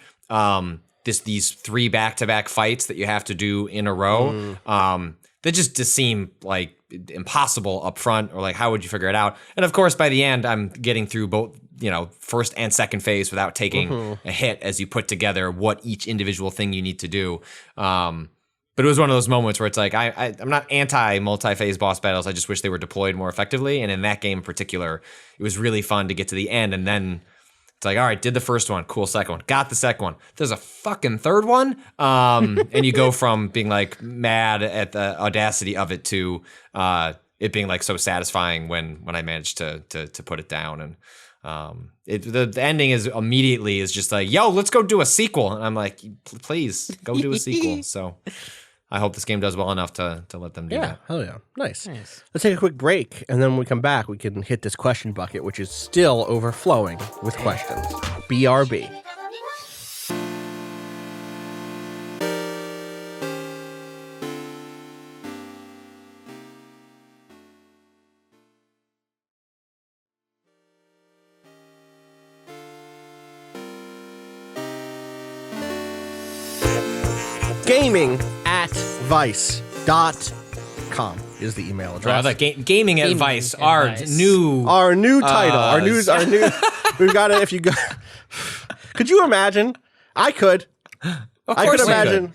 These 3 back-to-back fights that you have to do in a row. That just seem like impossible up front, or like, how would you figure it out? And of course, by the end, I'm getting through both, first and second phase without taking a hit as you put together what each individual thing you need to do. But it was one of those moments where it's like, I'm not anti multi-phase boss battles. I just wish they were deployed more effectively. And in that game in particular, it was really fun to get to the end, and then it's like, all right, did the first one, cool, second one, got the second one. There's a fucking third one, and you go from being like mad at the audacity of it to it being like so satisfying when I managed to put it down. And the ending is just like, yo, let's go do a sequel. And I'm like, please go do a sequel. So I hope this game does well enough to let them do that. Hell yeah. Nice. Let's take a quick break, and then when we come back, we can hit this question bucket, which is still overflowing with questions. BRB. gaming@vice.com is the email address. Gaming advice, our new title, we've got it. If you go, could you imagine? I could. Of course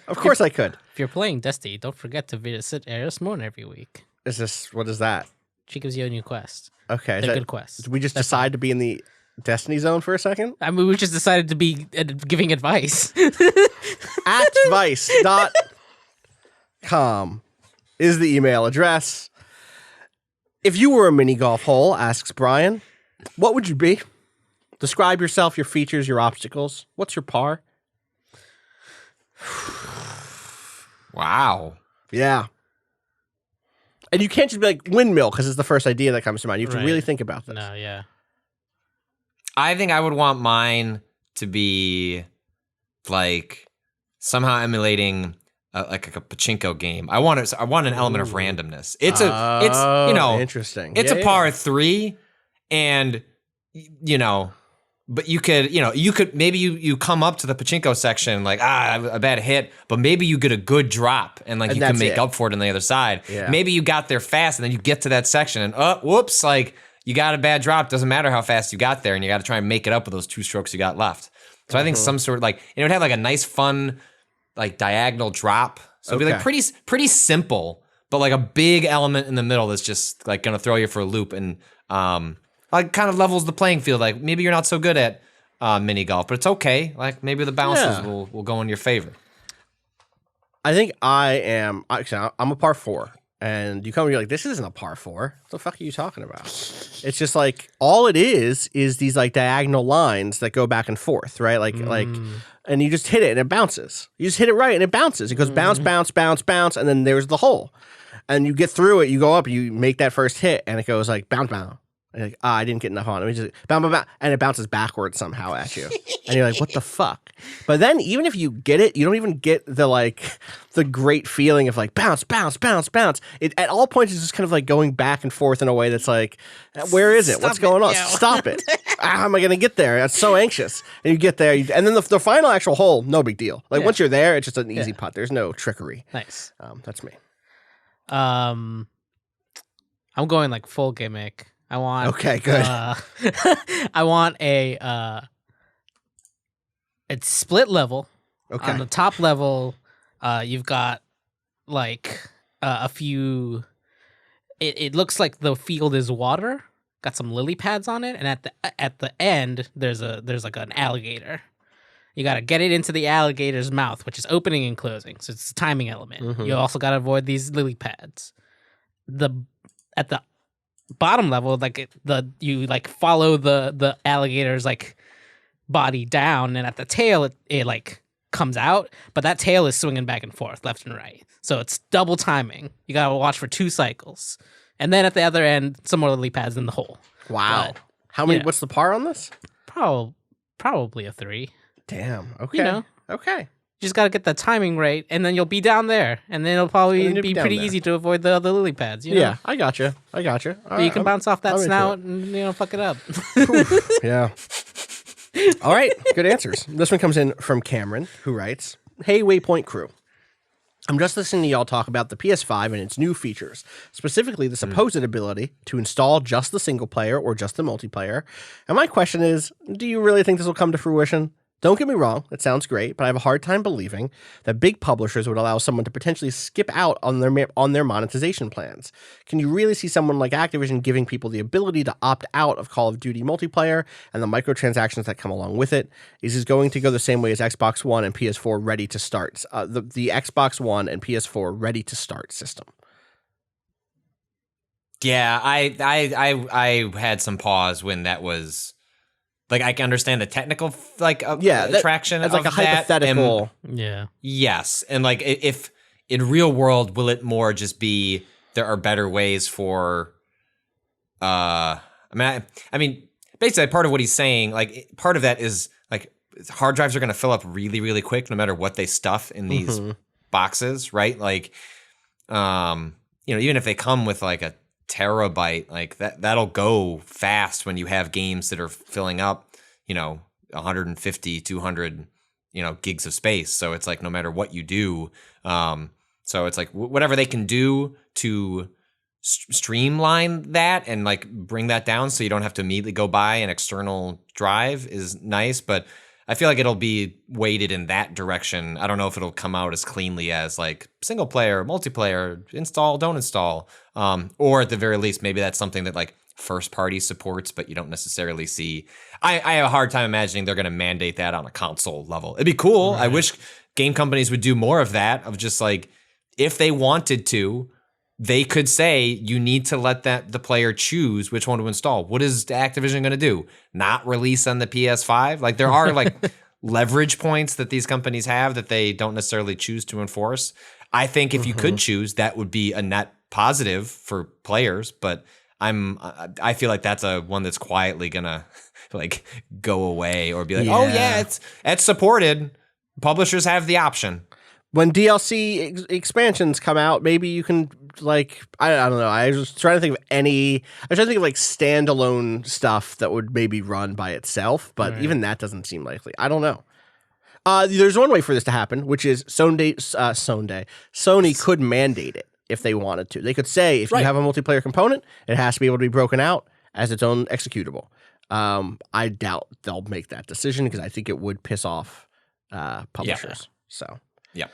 Of course I could. If you're playing Destiny, don't forget to visit Eris Moon every week. What is that? She gives you a new quest. Okay. They're good quests. Did we just decide to be in the Destiny zone for a second? I mean, we just decided to be giving advice. @vice.com is the email address. If you were a mini golf hole, asks Brian, what would you be? Describe yourself, your features, your obstacles. What's your par? Wow. Yeah. And you can't just be like windmill because it's the first idea that comes to mind. You have to really think about this. No, yeah. I think I would want mine to be like somehow emulating like a pachinko game. I want an element of randomness. It's interesting. It's a par 3, and but you could maybe you come up to the pachinko section like a bad hit, but maybe you get a good drop and like you can make up for it on the other side. Yeah. Maybe you got there fast and then you get to that section and whoops, like you got a bad drop. Doesn't matter how fast you got there, and you got to try and make it up with those 2 strokes you got left. So I think some sort of like it would have like a nice fun like diagonal drop. So it'd be like pretty simple, but like a big element in the middle that's just like gonna throw you for a loop and like kind of levels the playing field. Like maybe you're not so good at mini golf, but it's okay. Like maybe the bounces will go in your favor. I think I'm a par 4. And you come and you're like, this isn't a par 4. What the fuck are you talking about? It's just like, all it is these like diagonal lines that go back and forth, right? Like, and you just hit it and it bounces. You just hit it right and it bounces. It goes bounce, bounce, bounce, bounce, and then there's the hole. And you get through it, you go up, you make that first hit, and it goes like bounce, bounce, And you're like, I didn't get enough on. Let me just and it bounces backwards somehow at you, and you're like, what the fuck? But then even if you get it, you don't even get the great feeling of like bounce, bounce, bounce, bounce. It at all points is just kind of like going back and forth in a way that's like, where is it? What's going on? Stop it! How am I gonna get there? I'm so anxious. And you get there, and then the final actual hole, no big deal. Like once you're there, it's just an easy putt. There's no trickery. Nice. That's me. I'm going like full gimmick. I want okay, good. I want it's split level. Okay. On the top level, you've got like a few. It looks like the field is water. Got some lily pads on it, and at the end there's like an alligator. You got to get it into the alligator's mouth, which is opening and closing. So it's a timing element. Mm-hmm. You also got to avoid these lily pads. At the bottom level, you follow the alligator's like body down, and at the tail it like comes out, but that tail is swinging back and forth left and right, so it's double timing. You gotta watch for 2 cycles, and then at the other end some more lily pads in the hole. Wow. But, how many? What's the par on this? Probably a 3. Damn. Okay. You know. Okay. You just gotta get the timing right, and then you'll be down there, and then it'll probably be pretty there. easy to avoid the other lily pads. You know? Yeah, I gotcha. But you can bounce off that snout and fuck it up. Yeah. All right, good answers. This one comes in from Cameron, who writes, "Hey, Waypoint crew. I'm just listening to y'all talk about the PS5 and its new features, specifically the supposed ability to install just the single player or just the multiplayer. And my question is, do you really think this will come to fruition? Don't get me wrong, it sounds great, but I have a hard time believing that big publishers would allow someone to potentially skip out on their monetization plans. Can you really see someone like Activision giving people the ability to opt out of Call of Duty multiplayer and the microtransactions that come along with it? Is this going to go the same way as Xbox One and PS4 ready to start? The Xbox One and PS4 ready to start system." Yeah, I had some pause when that was. Like, I can understand the technical, attraction of like a hypothetical. Yeah. Yes. And, like, if in real world, will it more just be there are better ways for, I mean, basically, part of what he's saying, like, part of that is, like, hard drives are going to fill up really, really quick no matter what they stuff in these boxes, right? Like, even if they come with, like, a terabyte, like that'll go fast when you have games that are filling up 150 200 gigs of space. So it's like no matter what you do, so it's like whatever they can do to streamline that and like bring that down so you don't have to immediately go buy an external drive is nice, but I feel like it'll be weighted in that direction. I don't know if it'll come out as cleanly as like single player, multiplayer, install, don't install. Or at the very least, maybe that's something that like first party supports, but you don't necessarily see. I have a hard time imagining they're going to mandate that on a console level. It'd be cool. Right. I wish game companies would do more of that, of just like, if they wanted to, they could say you need to let the player choose which one to install. What is Activision going to do? Not release on the PS5? Like there are like leverage points that these companies have that they don't necessarily choose to enforce. I think if you could choose, that would be a net positive for players. But I feel like that's a one that's quietly gonna like go away or be like, oh yeah, it's supported. Publishers have the option. When DLC expansions come out, maybe you can like I don't know. I was trying to think of like standalone stuff that would maybe run by itself, but even that doesn't seem likely. I don't know. There's one way for this to happen, which is Sony could mandate it if they wanted to. They could say if you have a multiplayer component, it has to be able to be broken out as its own executable. I doubt they'll make that decision because I think it would piss off publishers. Yeah. So. Yeah.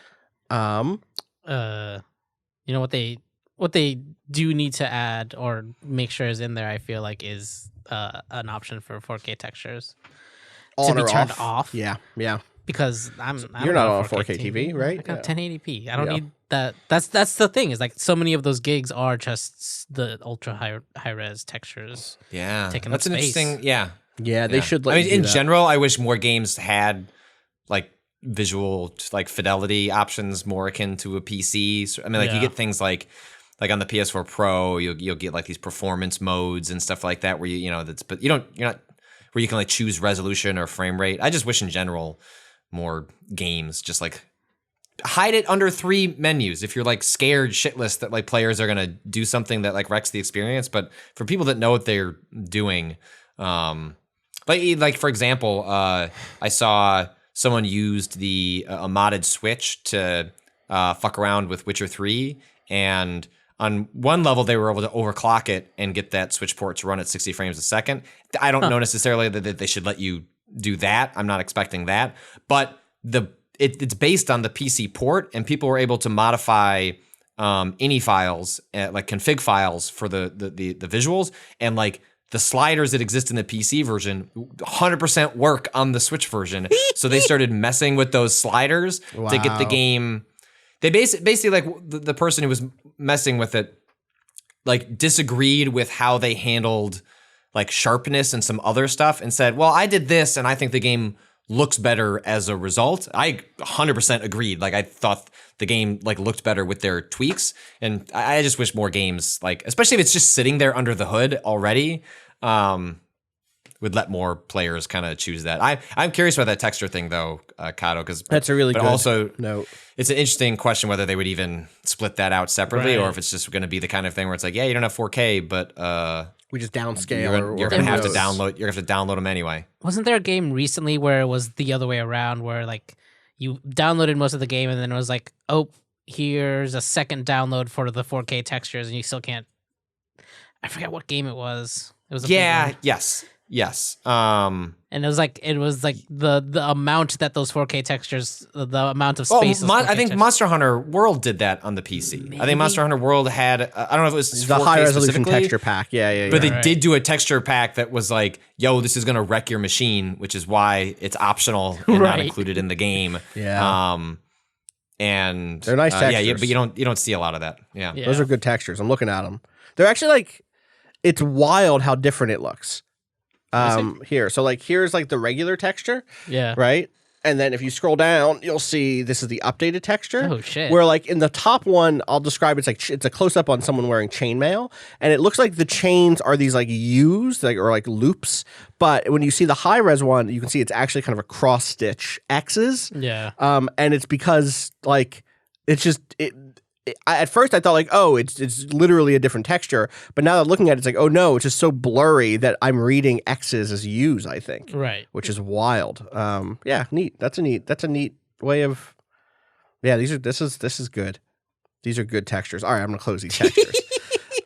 What they do need to add or make sure is in there, I feel like, is an option for 4K textures to be turned off. Yeah. Because you're not on a 4K TV, right? I got 1080p. I don't need that. That's the thing. Is like so many of those gigs are just the ultra high res textures. Yeah, taking that's up an space. interesting. Yeah, they should. In general, I wish more games had like visual like fidelity options more akin to a PC. So, I mean, like you get things like like on the PS4 Pro, you'll get like these performance modes and stuff like that where but you're not where you can like choose resolution or frame rate. I just wish in general more games just like hide it under 3 menus if you're like scared shitless that like players are gonna do something that like wrecks the experience. But for people that know what they're doing, like for example, I saw someone used a modded Switch to fuck around with Witcher 3, and on one level they were able to overclock it and get that Switch port to run at 60 frames a second. I don't know necessarily that they should let you do that. I'm not expecting that, but it's based on the PC port, and people were able to modify ini files, like config files for the visuals, and like the sliders that exist in the PC version 100% work on the Switch version. So they started messing with those sliders to get the game. They basically like the person who was messing with it like disagreed with how they handled like sharpness and some other stuff and said, well, I did this and I think the game looks better as a result. I 100% agreed. Like I thought the game like looked better with their tweaks, and I just wish more games, like especially if it's just sitting there under the hood already, would let more players kind of choose that. I'm curious about that texture thing though, Cado, because that's a really good also note. It's an interesting question whether they would even split that out separately, or if it's just going to be the kind of thing where it's like, yeah, you don't have 4K, but we just downscale. You're going to have to download. You're going to have to download them anyway. Wasn't there a game recently where it was the other way around, where like you downloaded most of the game and then it was like, oh, here's a second download for the 4K textures, and you still can't. I forget what game it was. It was yes. And it was like the amount that those 4K textures, the amount of space. I think Monster Hunter World did that on the PC. Maybe? I think Monster Hunter World had I don't know if it was the 4K high resolution texture pack. Yeah. But they did do a texture pack that was like, yo, this is gonna wreck your machine, which is why it's optional and not included in the game. Yeah. And they're nice textures. Yeah, but you don't see a lot of that. Yeah. Those are good textures. I'm looking at them. They're actually like, it's wild how different it looks. Here. So like here's like the regular texture. Yeah. Right? And then if you scroll down, you'll see this is the updated texture. Oh shit. Where like in the top one, I'll describe it's like it's a close up on someone wearing chainmail, and it looks like the chains are these like U's or like loops. But when you see the high res one, you can see it's actually kind of a cross stitch X's. Yeah. And it's because like it's just at first I thought like, oh, it's literally a different texture, but now that looking at it, it's like, oh no, it's just so blurry that I'm reading X's as U's, I think. Right. Which is wild. Yeah, neat. That's a neat way of. Yeah, this is good. These are good textures. All right, I'm gonna close these textures.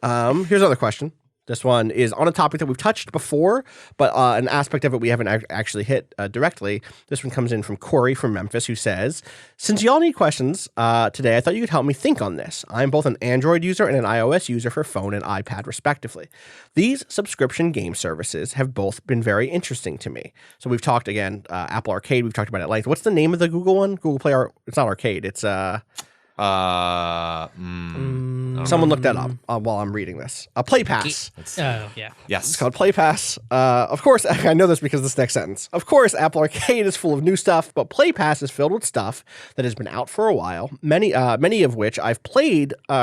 Here's another question. This one is on a topic that we've touched before, but an aspect of it we haven't actually hit directly. This one comes in from Corey from Memphis, who says, since y'all need questions today, I thought you could help me think on this. I'm both an Android user and an iOS user for phone and iPad, respectively. These subscription game services have both been very interesting to me. So we've talked, again, Apple Arcade, we've talked about it at length. What's the name of the Google one? Google Play, it's not Arcade, it's... Someone look that up while I'm reading this. Play Pass. Oh, yeah. Yes. It's called Play Pass. Of course, I know this because of this next sentence. Of course, Apple Arcade is full of new stuff, but Play Pass is filled with stuff that has been out for a while, many of which I've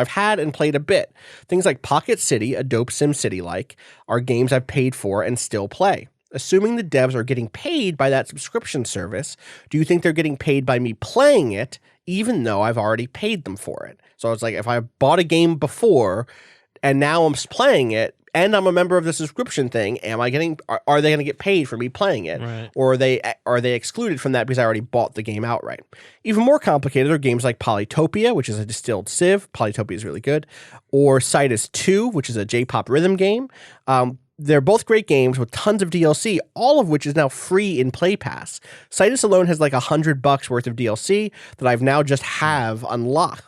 had and played a bit. Things like Pocket City, a dope Sim City-like, are games I've paid for and still play. Assuming the devs are getting paid by that subscription service, do you think they're getting paid by me playing it, even though I've already paid them for it? So it's like if I bought a game before and now I'm playing it and I'm a member of the subscription thing, are they going to get paid for me playing it? Right. Or are they excluded from that because I already bought the game outright? Even more complicated are games like Polytopia, which is a distilled Civ. Polytopia is really good. Or Citus 2, which is a J-pop rhythm game. They're both great games with tons of DLC, all of which is now free in Play Pass. Citus alone has like $100 worth of DLC that I've now just have unlocked.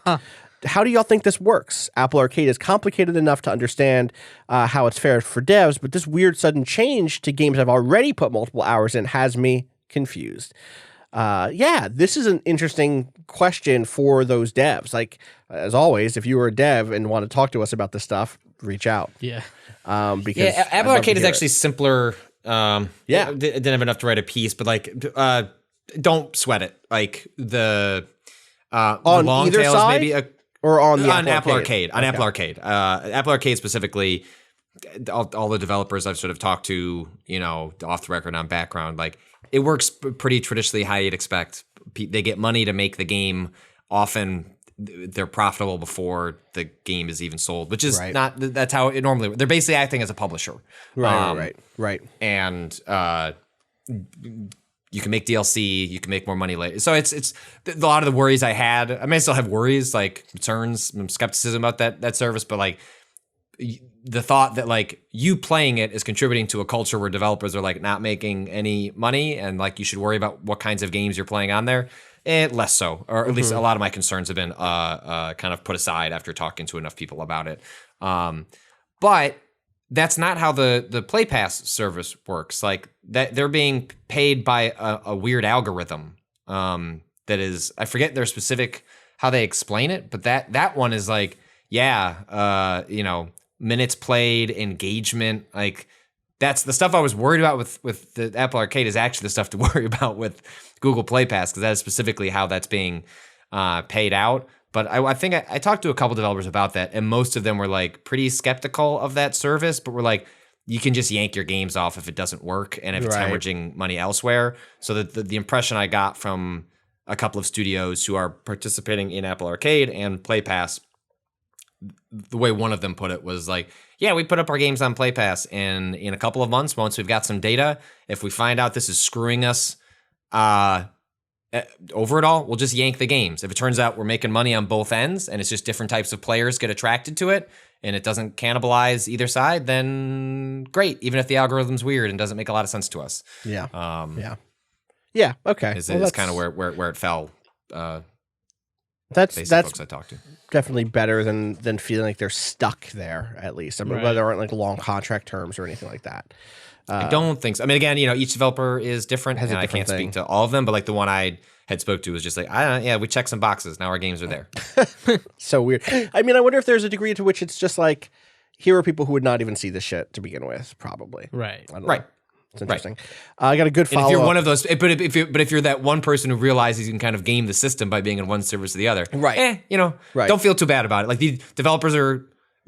How do y'all think this works? Apple Arcade is complicated enough to understand how it's fair for devs, but this weird sudden change to games I've already put multiple hours in has me confused. Yeah, this is an interesting question for those devs. Like, as always, if you were a dev and want to talk to us about this stuff, reach out. Yeah. Because Apple Arcade is actually simpler. Yeah. Didn't have enough to write a piece, but like, don't sweat it. Like the on long either tails, side, maybe Or on the Apple Arcade. On Okay. Apple Arcade. Apple Arcade specifically, all the developers I've sort of talked to, off the record on background, like it works pretty traditionally how you'd expect. They get money to make the game. Often they're profitable before the game is even sold, which is not, that's how it normally, they're basically acting as a publisher. Right. And you can make DLC, you can make more money later. So it's a lot of the worries I had. I mean, I still have worries, like concerns, some skepticism about that service, but like the thought that like you playing it is contributing to a culture where developers are like not making any money and like you should worry about what kinds of games you're playing on there. Less so, or at least a lot of my concerns have been kind of put aside after talking to enough people about it. But that's not how the Play Pass service works. Like that, they're being paid by a weird algorithm that is, I forget their specific how they explain it, but that one is like, minutes played, engagement, like. That's the stuff I was worried about with the Apple Arcade is actually the stuff to worry about with Google Play Pass, because that is specifically how that's being paid out. But I think I talked to a couple developers about that, and most of them were like pretty skeptical of that service, but were like, you can just yank your games off if it doesn't work and if it's hemorrhaging money elsewhere. So that the impression I got from a couple of studios who are participating in Apple Arcade and Play Pass, the way one of them put it was like, yeah, we put up our games on Play Pass, and in a couple of months, once we've got some data, if we find out this is screwing us over it all, we'll just yank the games. If it turns out we're making money on both ends and it's just different types of players get attracted to it and it doesn't cannibalize either side, then great, even if the algorithm's weird and doesn't make a lot of sense to us. Yeah. Okay. Is kind of where it fell. That's folks I talked to. Definitely better than feeling like they're stuck there, at least. I mean, whether there aren't like long contract terms or anything like that. I don't think so. I mean, again, each developer is different, and I can't speak to all of them, but like the one I had spoke to was just like, we checked some boxes. Now our games are there. So weird. I mean, I wonder if there's a degree to which it's just like, here are people who would not even see this shit to begin with, probably. Right. I don't know. It's interesting. I got a good follow-up. If you're one of those, but if you're that one person who realizes you can kind of game the system by being in one service or the other, don't feel too bad about it. Like the developers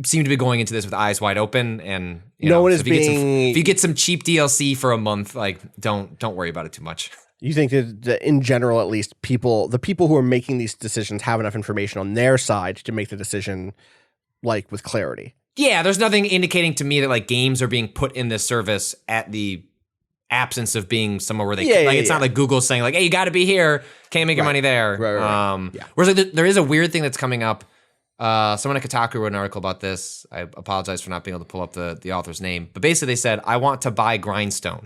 seem to be going into this with eyes wide open, and no one is if you get some cheap DLC for a month, like don't worry about it too much. You think that in general, at least, the people who are making these decisions have enough information on their side to make the decision, like, with clarity. Yeah, there's nothing indicating to me that like games are being put in this service at the absence of being somewhere where they it's not like Google saying like, hey, you got to be here, can't make your money there. Right. Whereas like there is a weird thing that's coming up. Someone at Kotaku wrote an article about this. I apologize for not being able to pull up the author's name, but basically they said, I want to buy Grindstone,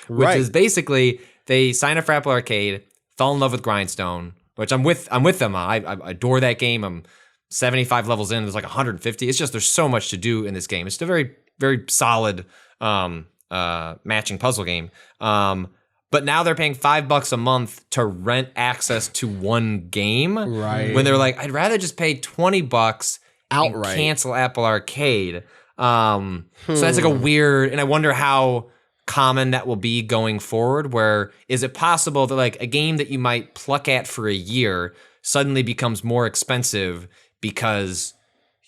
which is basically they sign up for Apple Arcade, fell in love with Grindstone, which I'm with them on. I adore that game. I'm 75 levels in. There's like 150. It's just there's so much to do in this game. It's a very, very solid matching puzzle game. But now they're paying $5 a month to rent access to one game. Right. When they're like, I'd rather just pay $20 outright and cancel Apple Arcade. So that's like a weird, and I wonder how common that will be going forward. Where is it possible that like a game that you might pluck at for a year suddenly becomes more expensive because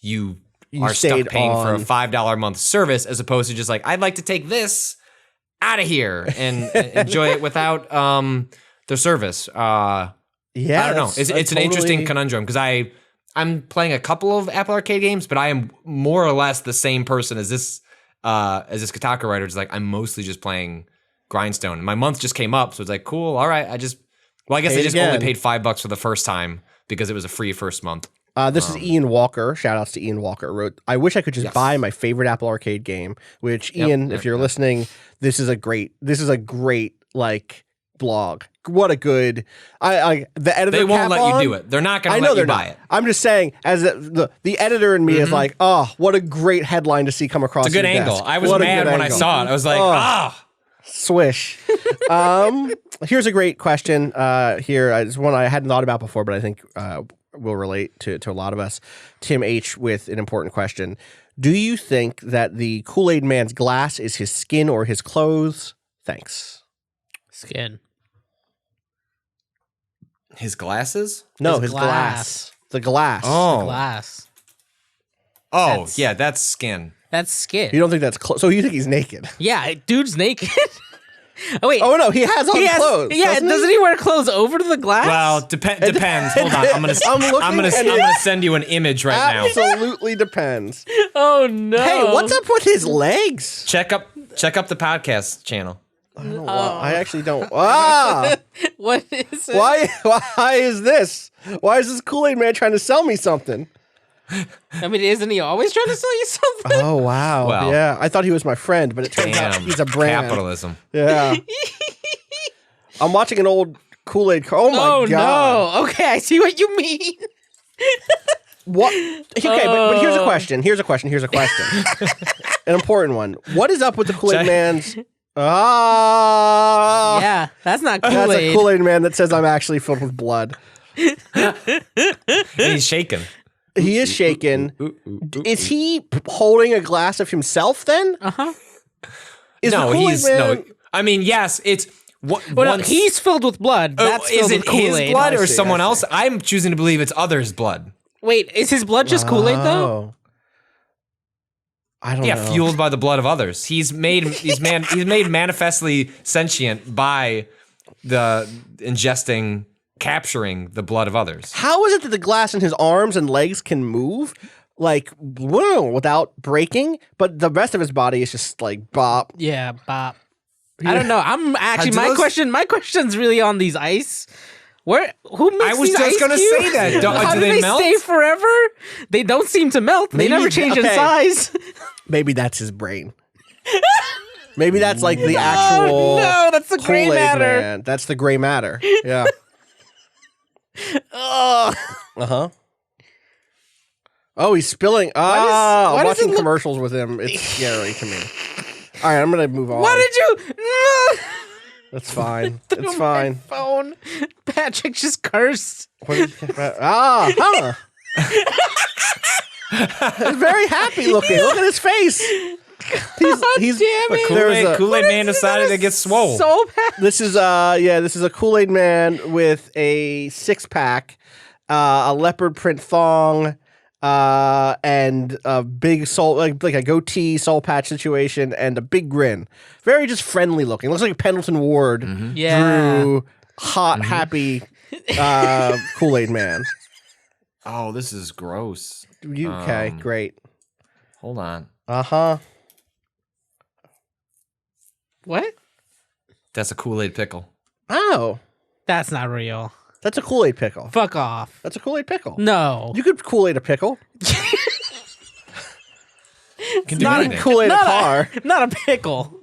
you are stuck paying for a $5 a month service, as opposed to just like, I'd like to take this out of here and enjoy it without the service. I don't know. It's an interesting conundrum, because I'm playing a couple of Apple Arcade games, but I am more or less the same person as this Kotaku writer. It's like I'm mostly just playing Grindstone. My month just came up, so it's like, cool, all right. I guess I just only paid $5 for the first time because it was a free first month. This is Ian Walker. Shout outs to Ian Walker. Wrote, I wish I could just buy my favorite Apple Arcade game, which Ian, if you're listening, this is a great like blog. What a good, the editor. They won't let you do it. They're not going to let you buy it. I'm just saying, as the editor in me is like, oh, what a great headline to see come across. It's a good angle. I was mad when I saw it. I was like, swish. Here's a great question. It's one I hadn't thought about before, but I think will relate to a lot of us. Tim H. with an important question. Do you think that the Kool-Aid Man's glass is his skin or his clothes? Thanks. Skin. His glasses? No, his glass. The glass. Oh. Glass. Oh, That's- yeah, that's skin. That's skin. You don't think that's so you think he's naked? Yeah, dude's naked. Oh wait. Oh no, he has on clothes. Yeah, doesn't he wear clothes over to the glass? Well, depends. Hold on. I'm gonna send you an image right now. Absolutely depends. Oh no. Hey, what's up with his legs? Check up the podcast channel. I actually don't. Ah, What is it? why is this? Why is this Kool-Aid man trying to sell me something? I mean, isn't he always trying to sell you something? Oh wow, Well. yeah. I thought he was my friend, but it turns out Damn, he's a brand. capitalism. Yeah. I'm watching an old Kool-Aid. Oh my god. No. Okay, I see what you mean. What? Okay, but here's a question. Here's a question. An important one. What is up with the Kool-Aid Check. man's? Ah. Yeah, that's not That's a Kool-Aid. Kool-Aid man that says I'm actually filled with blood. And he's shaking. He is shaken. Is he holding a glass of himself then? Uh-huh. Is the Kool-Aid man? I mean, yes, it's Well, no, he's filled with blood. That's is filled it with Kool-Aid. his blood I or see, someone I else? see. I'm choosing to believe it's others' blood. Wait, is his blood just Kool-Aid though? Oh. I don't Yeah, know. fueled by the blood of others. He's made manifestly sentient by the capturing the blood of others. How is it that the glass in his arms and legs can move like whoa, without breaking, but the rest of his body is just like bop? Yeah, bop. I don't know. I'm actually Do my those- question's really on these ice. Who makes I was these just ice gonna cubes? say that. How Do do they they melt? stay forever? They don't seem to melt. They Maybe- never change in okay. size. Maybe that's his brain. Maybe that's like the actual no, that's the gray Kool-Aid matter. man. That's the gray matter. Yeah. Ugh. Uh-huh. Oh, he's spilling. why I'm does it watching look- commercials with him. It's scary to me. All right, I'm going to move on. What did you? That's fine. Through It's my fine. phone. Patrick just cursed. What did you, huh. He's very happy looking. Look at his face. He's damn it. there's a- Kool-Aid man decided to get swole. So bad. This is this is a Kool-Aid man with a 6-pack, a leopard print thong, and a big soul like a goatee soul patch situation and a big grin. Very just friendly looking. Looks like a Pendleton Ward Yeah. drew hot happy Kool-Aid man. Oh, this is gross. Okay, great. Hold on. Uh-huh. What? That's a Kool-Aid pickle. Oh, That's not real. that's a Kool-Aid pickle. Fuck off. That's a Kool-Aid pickle. No. You could Kool-Aid a pickle. Can do Not anything. Kool-Aid a Not car. Not a pickle.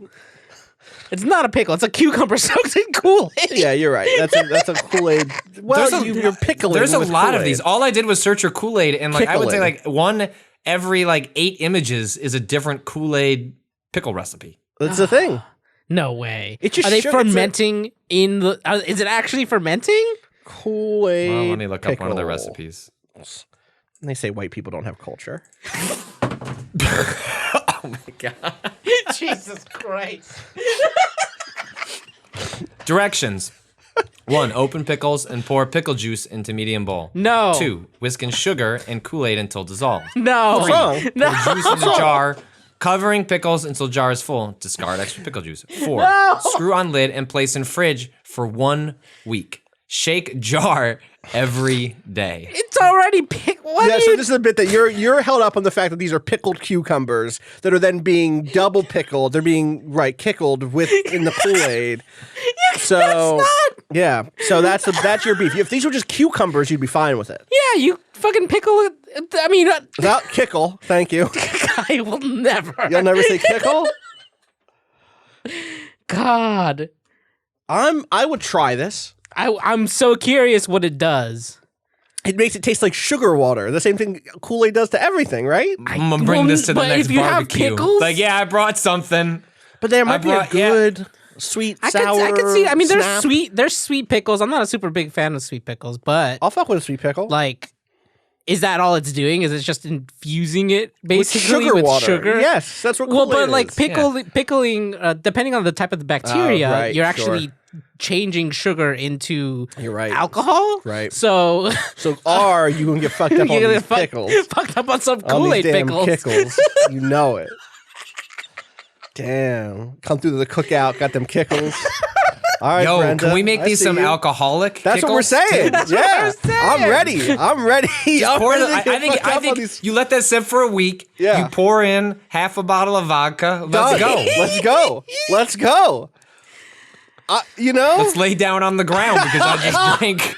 It's not a pickle. It's a cucumber soaked in Kool-Aid. Yeah, you're right. That's a Kool-Aid. Well, you're pickling. There's a with lot of Kool-Aid. these. All I did was search for Kool-Aid, and like I would say, Pickling. like one every like 8 images is a different Kool-Aid pickle recipe. That's the thing. No way. It just Are they show- it's a- fermenting in the? Is it actually fermenting? Kool-Aid. Well, let me look up one of the pickle. recipes. And they say white people don't have culture. Oh my god. Jesus Christ. Directions. 1. Open pickles and pour pickle juice into medium bowl. No. 2. Whisk in sugar and Kool-Aid until dissolved. No. What's wrong? No. Pour juice in the jar, covering pickles until jar is full. Discard extra pickle juice. 4. No. Screw on lid and place in fridge for 1 week. Shake jar every day. It's already picked. What? Yeah, are so you- this is a bit that you're held up on the fact that these are pickled cucumbers that are then being double pickled. They're being kickled in the Kool-Aid. So yeah, so that's your beef. If these were just cucumbers, you'd be fine with it. Yeah, you fucking pickle it. I mean, Without kickle, thank you. I will never. You'll never say kickle. God, I would try this. I'm so curious what it does. It makes it taste like sugar water. The same thing Kool-Aid does to everything, right? I'm gonna bring this to the but next if you have barbecue. pickles- Like, yeah, I brought something. But there might be a brought- yeah. good sweet I sour. could see. I mean, there's snap. sweet. There's sweet pickles. I'm not a super big fan of sweet pickles, but I'll fuck with a sweet pickle. like, is that all it's doing? Is it just infusing it basically with water. sugar? Yes, that's what Well, Kool-Aid but like is. pickling, depending on the type of the bacteria, right, you're actually changing sugar into You're right. alcohol. Right. So So you gonna get fucked up on these pickles. fucked up on some On Kool-Aid these damn pickles. Kickles. You know it. Damn. Come through the cookout, got them Kickles. All right, Yo, Brenda, can we make I these see some you. alcoholic? That's what we're Kickles, saying. too? Yeah, I'm ready. I'm ready. I'm Pour ready the- to get I think fucked up on these- you let that sit for a week. Yeah. You pour in half a bottle of vodka. Let's Done. go. Let's go. Let's go. You know, Let's lay down on the ground because I just drank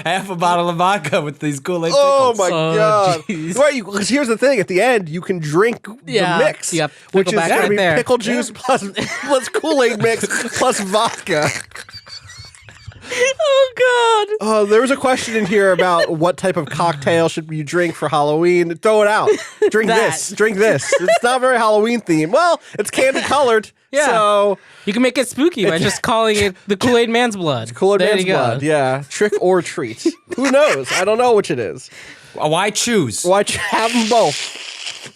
half a bottle of vodka with these Kool-Aid pickles. oh my Oh, god! jeez. Right, because here's the thing: at the end, you can drink Yeah, the mix, yep, which is pickleback going to right be there. pickle juice plus Kool-Aid mix plus vodka. Oh god. Oh, there was a question in here about what type of cocktail should you drink for Halloween. Throw it out. Drink That. this. Drink this. It's not very Halloween themed. Well, it's candy colored. Yeah. So You can make it spooky by just calling it the Kool-Aid Man's Blood. Kool-Aid There Man's you go. blood. Yeah. Trick or treat. Who knows? I don't know which it is. Why choose? Why have them both?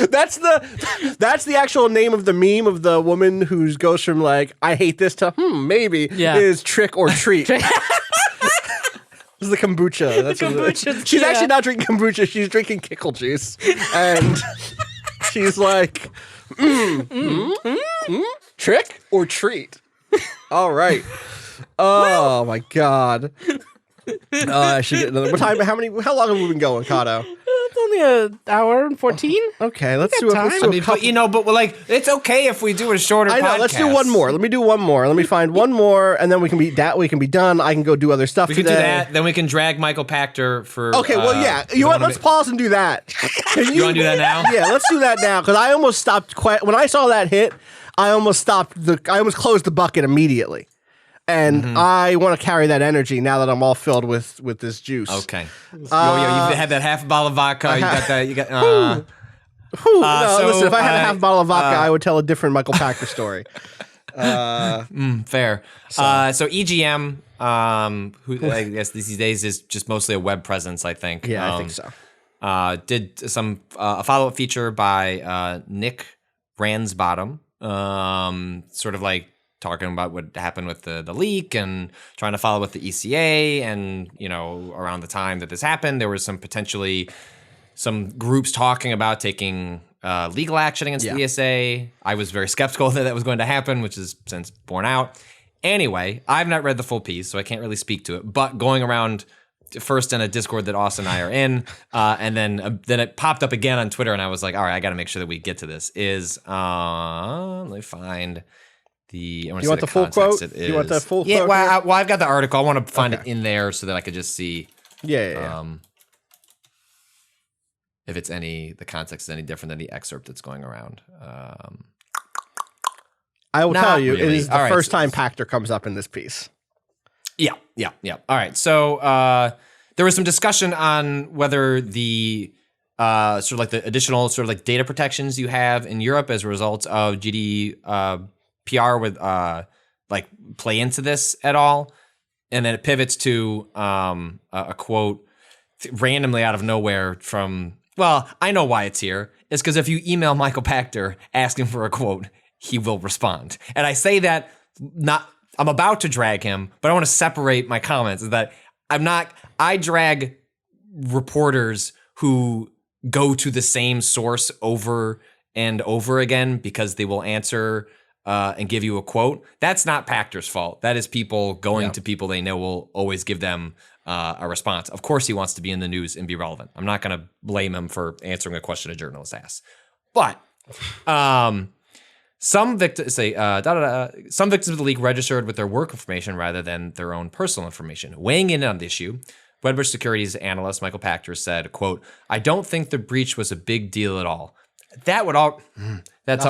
That's the actual name of the meme of the woman who goes from like I hate this to maybe Yeah. is trick or treat. This is the kombucha. That's what it is. kombucha, She's yeah. actually not drinking kombucha. She's drinking Kickle juice, and she's like, trick or treat. All right. Oh my god. I should get another. What time? How long have we been going, Cado? It's only an hour and 14. Okay, let's do time. a couple. But, but like it's okay if we do a shorter. I know. Let's do podcast. one more. Let me do one more. Let me find one more, and then we can be done. I can go do other stuff. We can do today. that. Then we can drag Michael Pachter for. Okay. Well, yeah. You know what? Let's pause and do that. Can You want to do that now? Yeah. Let's do that now because I almost stopped. When I saw that hit, I almost stopped. I almost closed the bucket immediately, and I want to carry that energy now that I'm all filled with this juice. Okay. You've had that half a bottle of vodka. You got that. You got. Whew, no, so, listen. If I had a half bottle of vodka, I would tell a different Michael Pachter story. Fair. So EGM, who I guess these days is just mostly a web presence, I think. Yeah, I think so. Did some a follow-up feature by Nick Ransbottom, sort of like talking about what happened with the leak and trying to follow with the ECA. And, around the time that this happened, there was some groups talking about taking legal action against the ESA. I was very skeptical that was going to happen, which is since borne out. Anyway, I've not read the full piece, so I can't really speak to it. But going around first in a Discord that Austin and I are in, and then it popped up again on Twitter, and I was like, all right, I got to make sure that we get to this. Let me find the. You want the full quote? You want the full quote? Yeah, here? well, I've got the article. I want to find it in there so that I could just see. Yeah. If the context is any different than the excerpt that's going around. I will tell you, really. it is the All right, first time Pachter comes up in this piece. Yeah. All right. So there was some discussion on whether the sort of like the additional sort of like data protections you have in Europe as a result of GDPR would like play into this at all. And then it pivots to a quote randomly out of nowhere from, well, I know why it's here. It's because if you email Michael Pachter asking for a quote, he will respond. And I say that I'm about to drag him, but I want to separate my comments. Is that I drag reporters who go to the same source over and over again because they will answer and give you a quote. That's not Pachter's fault. That is people going to people they know will always give them a response. Of course he wants to be in the news and be relevant. I'm not going to blame him for answering a question a journalist asks. But some victims some victims of the leak registered with their work information rather than their own personal information. Weighing in on the issue, Wedbush Securities analyst Michael Pachter said, quote, "I don't think the breach was a big deal at all." That would all. That's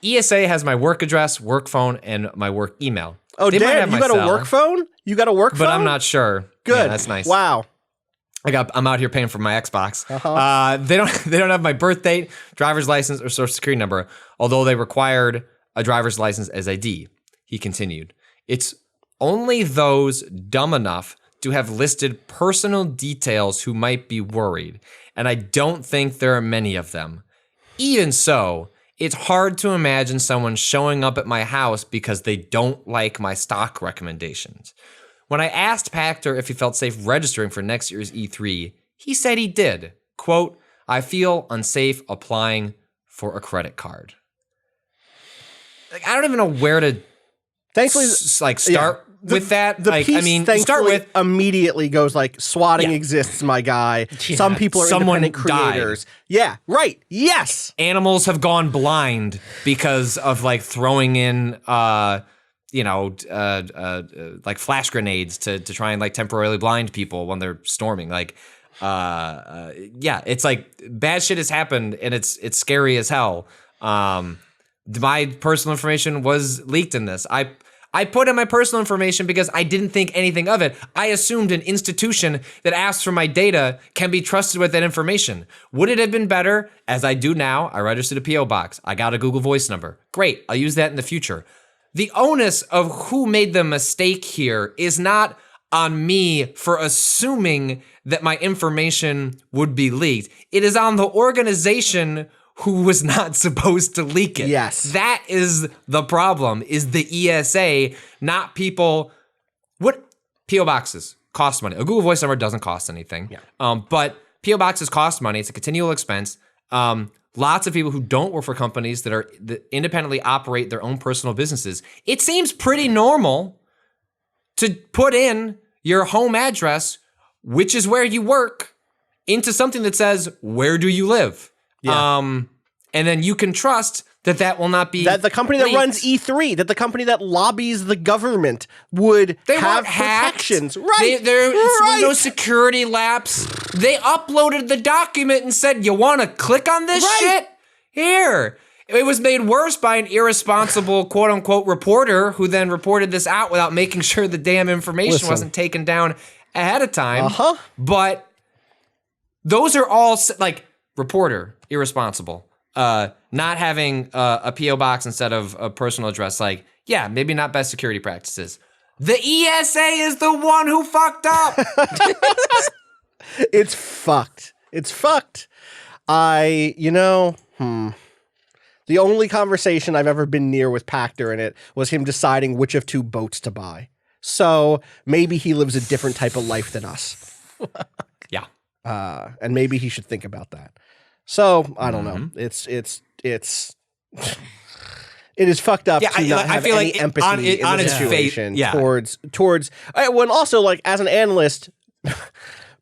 ESA has my work address, work phone, and my work email. Oh, They might damn! have You my got a cell, work phone? You got a work phone? but I'm not sure. Good. Yeah, that's nice. Wow. I'm out here paying for my Xbox. They don't have my birth date, driver's license, or social security number, although they required a driver's license as ID. He continued, "It's only those dumb enough to have listed personal details who might be worried, and I don't think there are many of them. Even so, it's hard to imagine someone showing up at my house because they don't like my stock recommendations. When I asked Pachter if he felt safe registering for next year's E3, he said he did. Quote, I feel unsafe applying for a credit card. Like, I don't even know where to Thankfully, start with that. The piece, thankfully, start with immediately goes like, swatting exists, my guy. Yeah. Some people are Someone independent creators. Yeah, right. Yes. animals have gone blind because of like throwing in like flash grenades to try and like temporarily blind people when they're storming. Like it's like bad shit has happened and it's scary as hell. My personal information was leaked in this. I put in my personal information because I didn't think anything of it. I assumed an institution that asks for my data can be trusted with that information. Would it have been better, as I do now, I registered a P.O. box. I got a Google Voice number. Great, I'll use that in the future. The onus of who made the mistake here is not on me for assuming that my information would be leaked. It is on the organization who was not supposed to leak it. Yes. That is the problem, is the ESA, not people. What P.O. boxes cost money. A Google Voice number doesn't cost anything. Yeah. But P.O. boxes cost money. It's a continual expense. Lots of people who don't work for companies that independently operate their own personal businesses. It seems pretty normal to put in your home address, which is where you work, into something that says, where do you live? Yeah. And then you can trust that will not be that the company that runs E3, that the company that lobbies the government would have protections. Right. Right. No security lapse. They uploaded the document and said, you want to click on this shit? Here. It was made worse by an irresponsible quote unquote reporter who then reported this out without making sure the damn information wasn't taken down ahead of time. But those are all like reporter, irresponsible. Not having a P.O. box instead of a personal address, like, yeah, maybe not best security practices. The ESA is the one who fucked up. It's fucked. It's fucked. The only conversation I've ever been near with Pachter in it was him deciding which of two boats to buy. So maybe he lives a different type of life than us. Yeah. And maybe he should think about that. So I don't know. It is fucked up to not have any empathy in the situation towards. When also, like, as an analyst,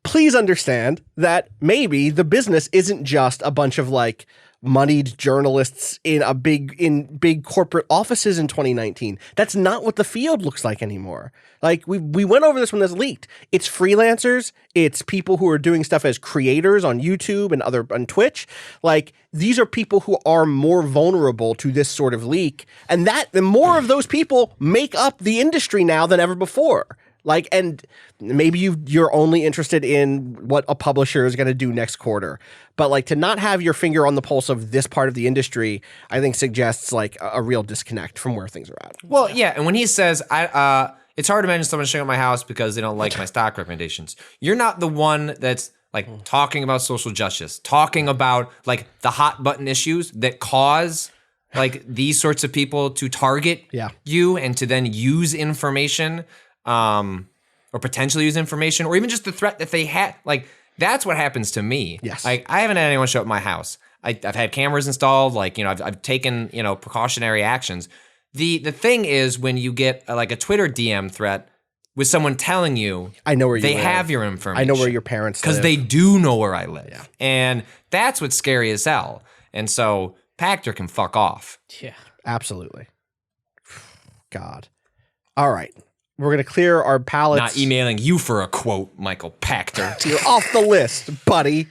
please understand that maybe the business isn't just a bunch of like moneyed journalists in big corporate offices in 2019. That's not what the field looks like anymore. Like we went over this when this leaked. It's freelancers, it's people who are doing stuff as creators on YouTube and on Twitch. Like, these are people who are more vulnerable to this sort of leak, and the more of those people make up the industry now than ever before. Like, and maybe you're only interested in what a publisher is going to do next quarter, but like, to not have your finger on the pulse of this part of the industry, I think suggests like a real disconnect from where things are at. Well, yeah, and when he says, it's hard to imagine someone showing up my house because they don't like my stock recommendations. You're not the one that's like talking about social justice, talking about like the hot button issues that cause like these sorts of people to target you and to then use information. Or potentially use information, or even just the threat that they had. Like, that's what happens to me. Yes. I haven't had anyone show up at my house. I've had cameras installed. Like, I've taken, precautionary actions. The thing is when you get like a Twitter DM threat with someone telling you, I know where you they live. have your information. I know where your parents live. Because they do know where I live. Yeah. And that's what's scary as hell. And so Pachter can fuck off. Yeah. Absolutely. God. All right. We're going to clear our palettes. Not emailing you for a quote, Michael Pachter. You're off the list, buddy.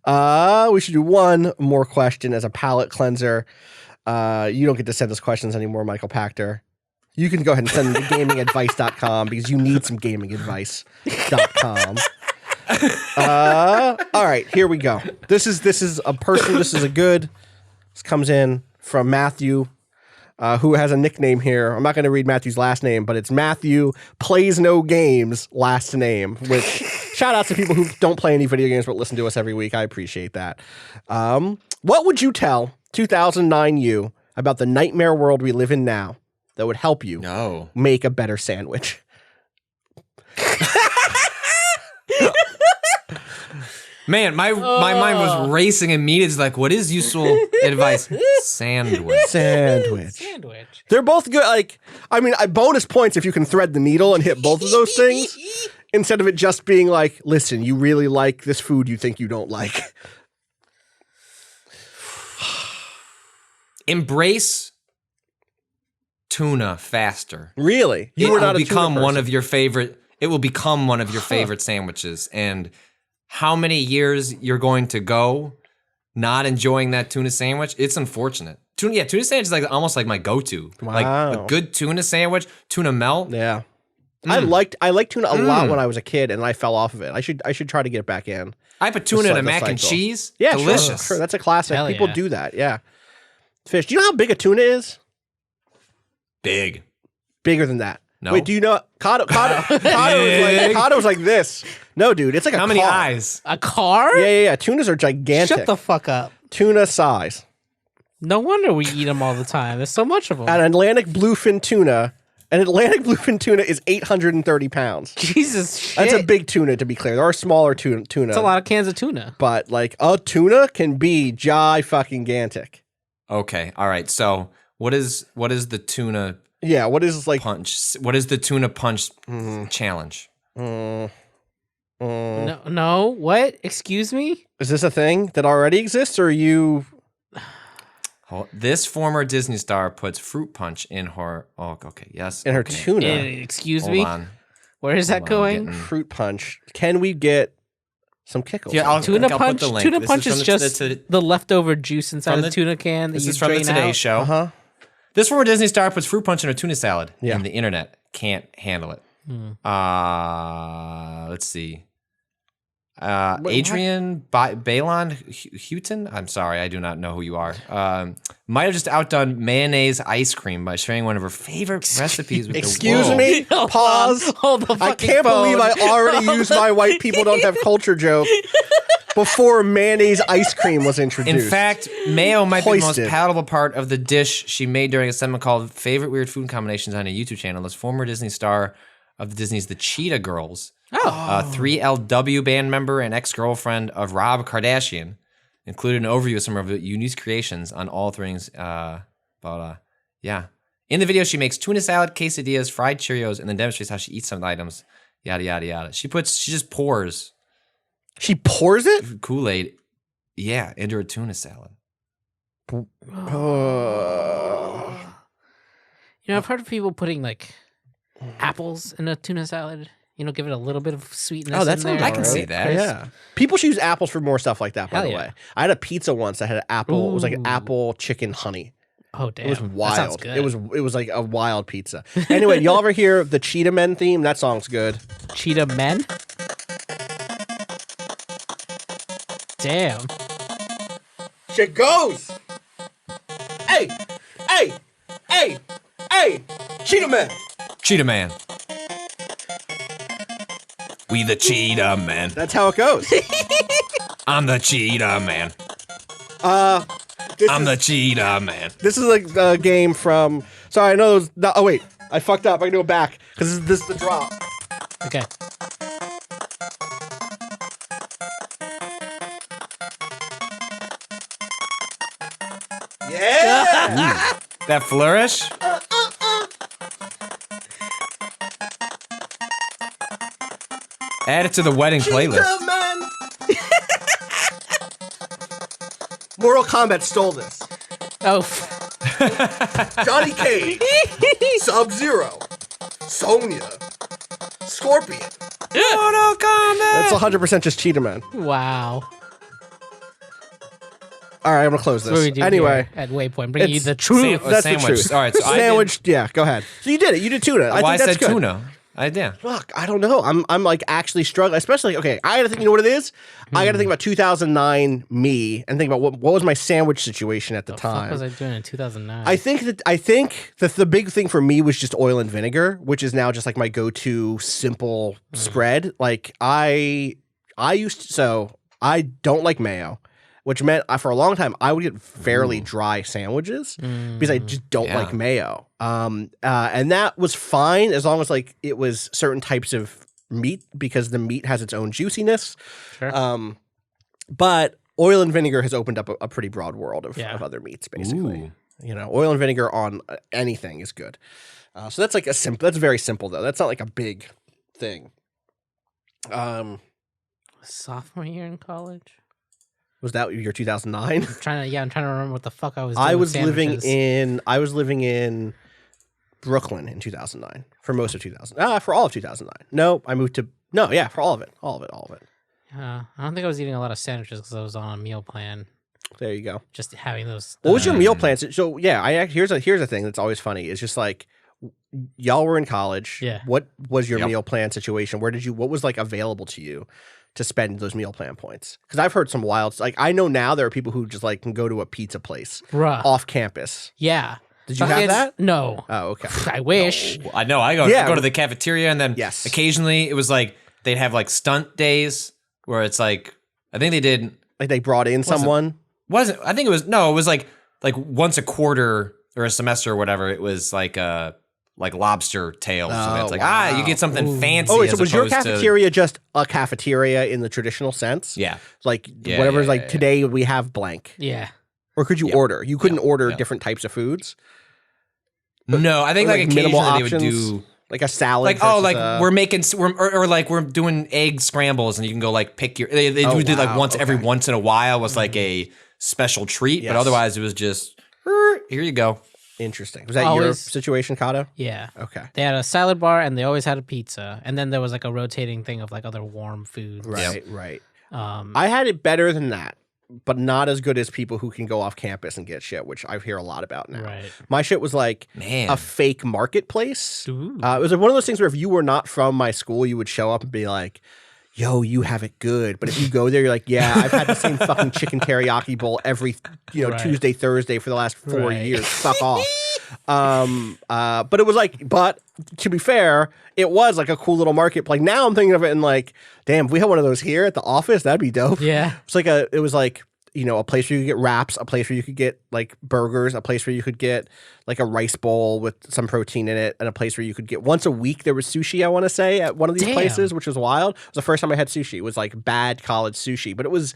We should do one more question as a palate cleanser. You don't get to send us questions anymore, Michael Pachter. You can go ahead and send them to gamingadvice.com because you need some gamingadvice.com. All right, here we go. This is a person. This comes in from Matthew. who has a nickname here. I'm not going to read Matthew's last name, but it's Matthew Plays No Games last name, which shout out to people who don't play any video games but listen to us every week. I appreciate that. What would you tell 2009 you about the nightmare world we live in now that would help you make a better sandwich? Man, my mind was racing immediately. Like, what is useful advice? Sandwich. They're both good. Like, I mean, bonus points if you can thread the needle and hit both of those things instead of it just being like, listen, you really like this food you think you don't like. Embrace tuna faster. Really? It will become one of your favorite sandwiches. And how many years you're going to go not enjoying that tuna sandwich? It's unfortunate. Tuna sandwich is like almost like my go-to. Wow. Like a good tuna sandwich, tuna melt. Yeah. I liked tuna a lot when I was a kid, and I fell off of it. I should try to get back in. I put tuna in a mac and cheese. Yeah, delicious. Sure. That's a classic. Hell People yeah. do that. Yeah. Fish. Do you know how big a tuna is? Big. Bigger than that. No. Wait, do you know Cado was like this. No, dude, it's like How many eyes? A car? Yeah. Tunas are gigantic. Shut the fuck up. Tuna size. No wonder we eat them all the time. There's so much of them. An Atlantic bluefin tuna. An Atlantic bluefin tuna is 830 pounds. Jesus shit. That's a big tuna, to be clear. There are smaller tuna. That's a lot of cans of tuna. But like a tuna can be fucking-gantic. Okay. All right. So what is the tuna Yeah, what is like punch? What is the tuna punch challenge? No. What? Excuse me? Is this a thing that already exists, or are you? This former Disney star puts fruit punch in her. Oh, okay. Yes. In her okay. tuna. Excuse Hold me? on. Where is that Hold on, going? getting- Fruit punch. Can we get some Kickles? Yeah, Tuna I'll punch. put the link. Tuna This punch is is from just the leftover juice inside from the the- tuna can that This you is from the drain Today out. Show. Uh-huh. This former Disney star puts fruit punch in her tuna salad, Yeah. and the internet can't handle it. Let's see. Adrian Balon Houghton. I'm sorry, I do not know who you are. Might have just outdone mayonnaise ice cream by sharing one of her favorite recipes with Excuse the world. me. Pause. Hold the I fucking can't phone. believe I already used my white people don't have culture joke before mayonnaise ice cream was introduced. In fact, mayo might be the most Hoisted. palatable part of the dish she made during a segment called "Favorite Weird Food Combinations" on a YouTube channel. This former Disney star of the Disney's The Cheetah Girls, 3LW band member and ex-girlfriend of Rob Kardashian, included an overview of some of her unique creations on all things. Yeah. In the video, she makes tuna salad, quesadillas, fried Cheerios, and then demonstrates how she eats some of the items. Yada yada yada. She just pours She pours it? Kool-Aid, into her tuna salad. You know, I've heard of people putting like apples in a tuna salad. You know, give it a little bit of sweetness. Oh, that in sounds there. I can see that. Yeah. People should use apples for more stuff like that, by Hell the yeah. way. I had a pizza once that had an apple. It was like an Ooh. apple chicken honey. Oh damn, It was That sounds wild. good. It was like a wild pizza. Anyway, y'all ever hear the Cheetah Men theme? That song's good. Cheetah Men. Damn. Shit goes. Hey, Cheetah Men. Cheetah Man. We the Cheetah Man. That's how it goes. I'm the Cheetah Man. This I'm is, the Cheetah Man. This is like a game from. Sorry, I know. Oh wait, I fucked up. I can do it back because this is the drop. Okay. Yeah. That flourish? Add it to the wedding playlist. Cheetah Man. Mortal Kombat stole this. Oh, Johnny Cage, Sub-Zero, Sonya, Scorpion. Mortal Kombat! That's 100% just Cheetah Man. wow. All right, I'm gonna close That's what we this. do Anyway, here at Waypoint, bring you it's the truth. Sam- that's sandwich. the truth. All right, so I sandwich. Yeah, go ahead. So you did it. You did tuna. I Well, I think that's said good. tuna. Yeah. Fuck, I don't know. I'm like actually struggling, especially. Okay, I got to think. You know what it is? I got to think about 2009 me and think about what was my sandwich situation at the time. What was I doing in 2009? I think that the big thing for me was just oil and vinegar, which is now just like my go-to simple spread. Like I don't like mayo, which meant for a long time I would get fairly dry sandwiches because I just don't like mayo. And that was fine as long as like it was certain types of meat because the meat has its own juiciness. Sure. But oil and vinegar has opened up a pretty broad world of other meats, basically. You know, oil and vinegar on anything is good. So that's like that's very simple though. That's not like a big thing. Sophomore year in college. Was that your 2009? I'm trying to remember what the fuck I was doing. I was living in Brooklyn in 2009 for most of 2000. For all of 2009. No, I moved to for all of it. I don't think I was eating a lot of sandwiches because I was on a meal plan. There you go. Just having those. What was your meal plan? So here's a thing that's always funny. It's just like y'all were in college. Yeah. What was your meal plan situation? What was like available to you to spend those meal plan points? Because I've heard some wild, like I know now there are people who just like can go to a pizza place off campus. Yeah. Did you have that? No. Oh, okay. I wish. No. I know. I go to the cafeteria and then occasionally it was like they'd have like stunt days where it's like I think they did like they brought in someone. I think it was like once a quarter or a semester or whatever. It was like lobster tails. So it's like you get something fancy. Oh, so was your cafeteria just a cafeteria in the traditional sense? Yeah. Like whatever's like today we have blank. Yeah. Or could you order? You couldn't order different types of foods? No, I think like occasionally they would do like a salad. Like we're making we're doing egg scrambles and you can go like pick your they do like every once in a while was like a special treat, but otherwise it was just here you go. Interesting. Was that your situation, Cado? Yeah. Okay. They had a salad bar and they always had a pizza, and then there was like a rotating thing of like other warm foods. Right. I had it better than that, but not as good as people who can go off campus and get shit, which I hear a lot about now. Right. My shit was like a fake marketplace. Ooh. It was like one of those things where if you were not from my school, you would show up and be like, yo, you have it good. But if you go there, you're like, yeah, I've had the same fucking chicken teriyaki bowl every Tuesday, Thursday for the last 4 years. Fuck off. But it was like, to be fair, it was like a cool little market. Like now I'm thinking of it and like, damn, if we had one of those here at the office, that'd be dope. Yeah. It was like, a place where you could get wraps, a place where you could get like burgers, a place where you could get like a rice bowl with some protein in it, and a place where you could get once a week there was sushi, I want to say, at one of these places, which was wild. It was the first time I had sushi. It was like bad college sushi, but it was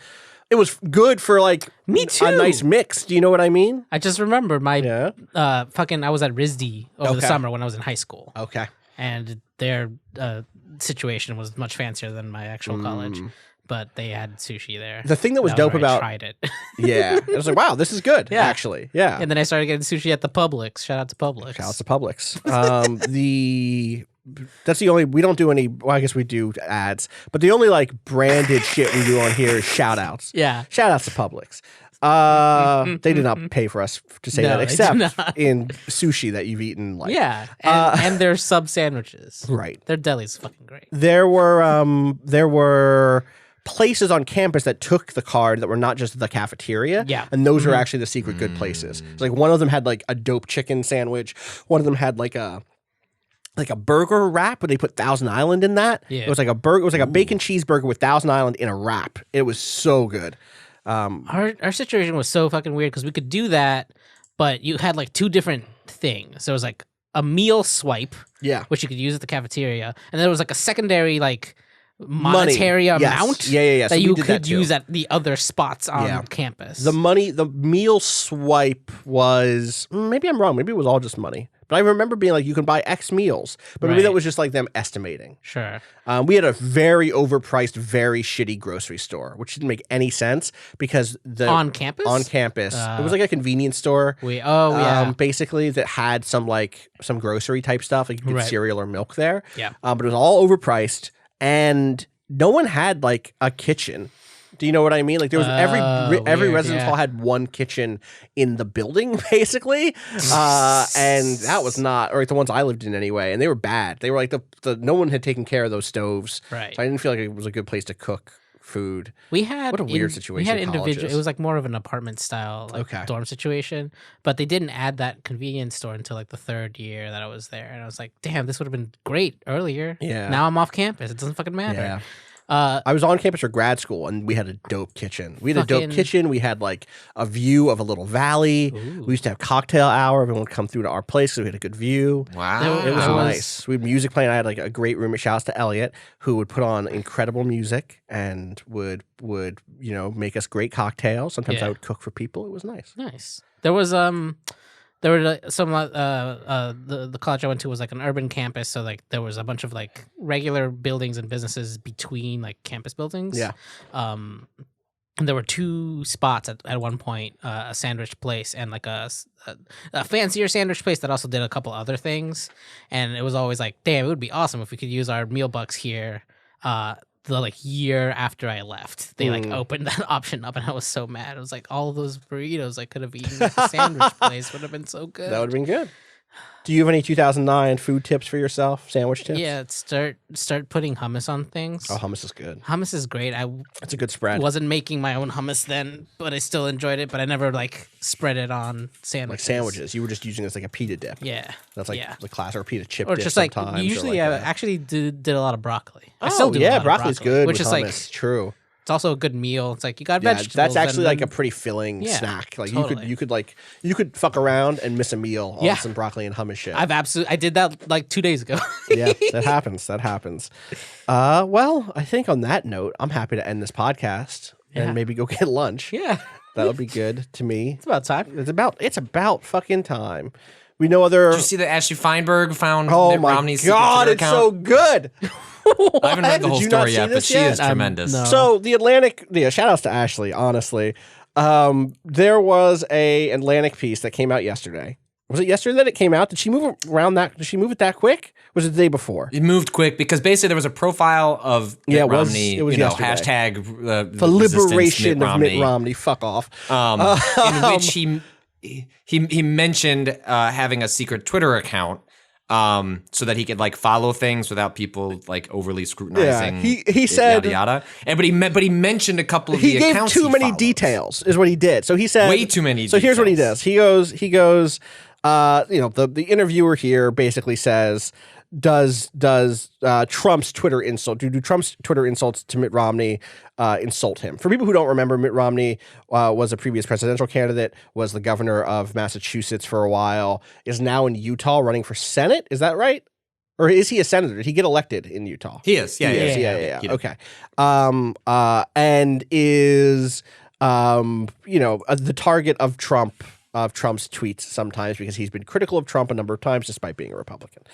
good for like me too. A nice mix. Do you know what I mean? I just remember my I was at RISD over the summer when I was in high school. Okay. And their situation was much fancier than my actual college. But they had sushi there. The thing that was dope about I tried it. I was like, wow, this is good. Yeah. Actually. Yeah. And then I started getting sushi at the Publix. Shout out to Publix. That's the only, we don't do any, well, I guess we do ads, but the only like branded shit we do on here is shout outs. Yeah. Shout outs to Publix. They did not pay for us to say that, except in sushi that you've eaten. Like, and their sub sandwiches. Right. Their deli's fucking great. There were places on campus that took the card that were not just the cafeteria. Yeah. And those were actually the secret good places. It's like one of them had like a dope chicken sandwich. One of them had like a burger wrap where they put Thousand Island in that. Yeah. It was like a burger. It was like a bacon cheeseburger with Thousand Island in a wrap. It was so good. Our situation was so fucking weird because we could do that, but you had like two different things. So it was like a meal swipe, which you could use at the cafeteria, and there was like a secondary like monetary amount that so you could use at the other spots on campus. The meal swipe was, maybe I'm wrong, maybe it was all just money. But I remember being like, you can buy X meals. But maybe that was just like them estimating. Sure. We had a very overpriced, very shitty grocery store, which didn't make any sense because on campus? On campus. It was like a convenience store. Basically, that had some grocery type stuff. Like you could get cereal or milk there. Yeah. But it was all overpriced. And no one had like a kitchen Do you know what I mean? Like there was every weird, residence hall had one kitchen in the building, basically, and that was not, or the ones I lived in anyway, and they were bad. They were like the no one had taken care of those stoves, Right. So I didn't feel like it was a good place to cook food. We had what a weird situation. We had individual. colleges. It was like more of an apartment style, like dorm situation. But they didn't add that convenience store until like the third year that I was there, and I was like, "Damn, this would have been great earlier." Yeah. Now I'm off campus. It doesn't fucking matter. Yeah. I was on campus for grad school, and we had a dope kitchen. We had like a view of a little valley. Ooh. We used to have cocktail hour. Everyone would come through to our place, so we had a good view. Wow. It was nice. We had music playing. I had like a great roommate. Shouts to Elliot, who would put on incredible music and would make us great cocktails. Sometimes I would cook for people. It was nice. Nice. There was there were some the college I went to was like an urban campus, so like there was a bunch of like regular buildings and businesses between like campus buildings. Yeah. And there were two spots at one point, a sandwich place and like a fancier sandwich place that also did a couple other things. And it was always like, damn, it would be awesome if we could use our meal bucks here. The like year after I left, they like opened that option up, and I was so mad. I was like, all of those burritos I could have eaten at the sandwich place would have been so good. That would have been good. Do you have any 2009 food tips for yourself? Sandwich tips? Yeah, start putting hummus on things. Oh, hummus is good. Hummus is great. It's a good spread. Wasn't making my own hummus then, but I still enjoyed it. But I never like spread it on sandwiches. Like sandwiches, you were just using it as like a pita dip. Yeah, That's like the class, or a pita chip or dip just like sometimes, usually or I like actually did a lot of broccoli. I Oh still do. yeah, broccoli's good, which with is hummus. like True. it's also a good meal. It's like you got Yeah, vegetables. that's actually and like a then- pretty filling Yeah, snack. Like totally. you could fuck around and miss a meal on Yeah. some broccoli and hummus shit. I did that like 2 days ago. Yeah, that happens. Well, I think on that note, I'm happy to end this podcast Yeah. and maybe go get lunch. Yeah, That would be good to me. it's about time. It's about fucking time. We know other. Did you see that Ashley Feinberg found Oh Mitt my Romney's secret god, Twitter it's account? so good. I haven't read the whole Did you not story see yet, but this she yet? is tremendous. no. So the Atlantic, shout outs to Ashley, honestly. There was a Atlantic piece that came out yesterday. Was it yesterday that it came out? Did she move it that quick? Was it the day before? It moved quick because basically there was a profile of Mitt it was Romney, yesterday. hashtag The liberation Mitt of Mitt Romney. Fuck off. in which he mentioned having a secret Twitter account so that he could like follow things without people like overly scrutinizing. Yeah, he said yada yada. But he mentioned a couple of he the gave accounts too many follows. details is what he did. So he said Way too many So here's what he details. does. He goes the interviewer here basically says, does Trump's Twitter insult do Trump's Twitter insults to Mitt Romney insult him? For people who don't remember, Mitt Romney was a previous presidential candidate, was the governor of Massachusetts for a while, is now in Utah running for Senate. Is that right? Or is he a senator? Did he get elected in Utah? He is. Yeah. Yeah. Okay. And is the target of Trump's tweets sometimes because he's been critical of Trump a number of times despite being a Republican.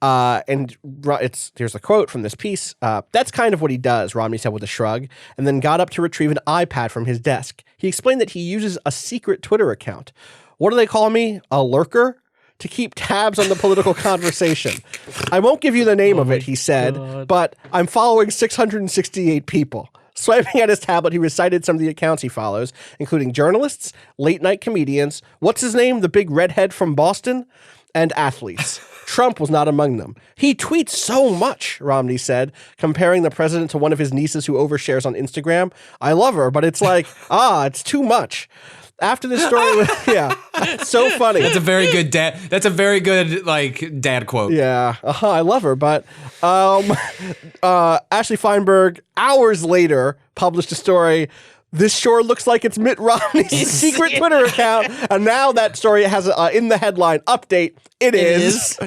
Here's the quote from this piece. That's kind of what he does, Romney said with a shrug, and then got up to retrieve an iPad from his desk. He explained that he uses a secret Twitter account. What do they call me? A lurker? To keep tabs on the political conversation. I won't give you the name of it, he said, but I'm following 668 people. Swiping at his tablet, he recited some of the accounts he follows, including journalists, late-night comedians, what's his name, the big redhead from Boston, and athletes. Trump was not among them. He tweets so much, Romney said, comparing the president to one of his nieces who overshares on Instagram. I love her, but it's like, it's too much. After this story, it's so funny. That's a very good dad. That's a very good like dad quote. Yeah, I love her. But Ashley Feinberg, hours later, published a story. This sure looks like it's Mitt Romney's secret Twitter account, and now that story has in the headline update. It is.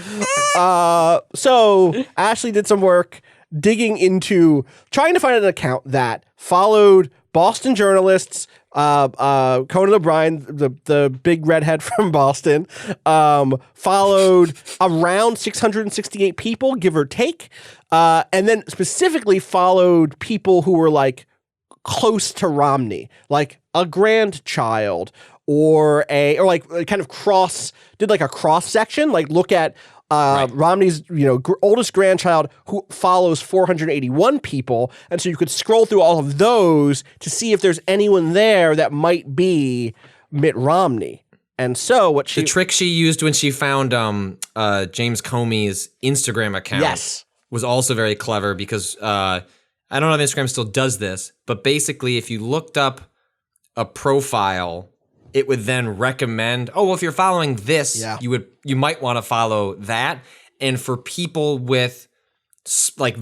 So Ashley did some work digging into trying to find an account that followed Boston journalists. Conan O'Brien, the big redhead from Boston, followed around 668 people, give or take, and then specifically followed people who were like close to Romney, like a grandchild or kind of did like a cross section, like look at Romney's oldest grandchild, who follows 481 people, and so you could scroll through all of those to see if there's anyone there that might be Mitt Romney. And so the trick she used when she found James Comey's Instagram account was also very clever, because I don't know if Instagram still does this, but basically if you looked up a profile, it would then recommend, if you're following this, you might want to follow that. And for people with like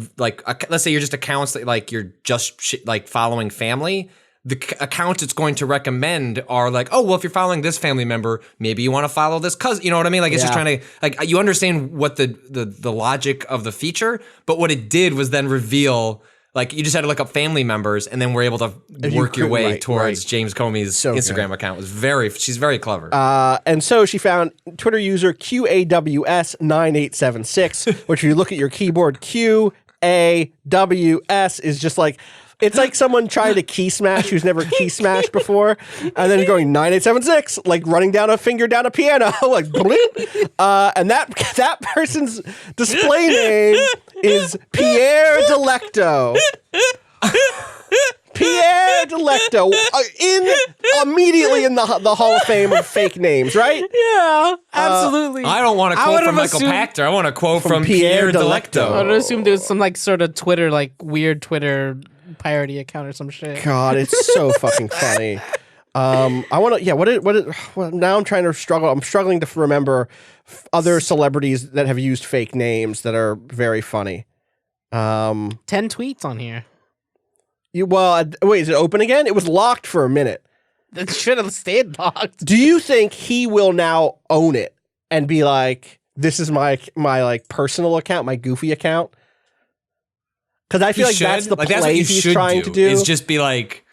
let's say you're just accounts that like you're just like following family, the accounts it's going to recommend are like, if you're following this family member, maybe you want to follow this cousin. You know what I mean? Like it's just trying to, like, you understand what the logic of the feature, but what it did was then reveal, like, you just had to look up family members, and then we're able to work your way towards James Comey's Instagram account. She's very clever. And so she found Twitter user QAWS9876, which if you look at your keyboard, QAWS is just like, it's like someone trying to key smash who's never key smashed before, and then going 9876, like running down a finger down a piano, like, and that person's display name is Pierre Delecto. Pierre Delecto, immediately in the Hall of Fame of fake names, right? Yeah, absolutely. I don't want a quote from Michael Pachter. I want a quote from Pierre Delecto. I would assume there's some like sort of Twitter, like weird Twitter parody account or some shit. God, it's so fucking funny. I want to. Now I'm trying to struggle. I'm struggling to remember other celebrities that have used fake names that are very funny. 10 tweets on here. Wait, is it open again? It was locked for a minute. It should have stayed locked. Do you think he will now own it and be like, "This is my like personal account, my goofy account"? Because I feel like that's the play he's trying to do. Is just be like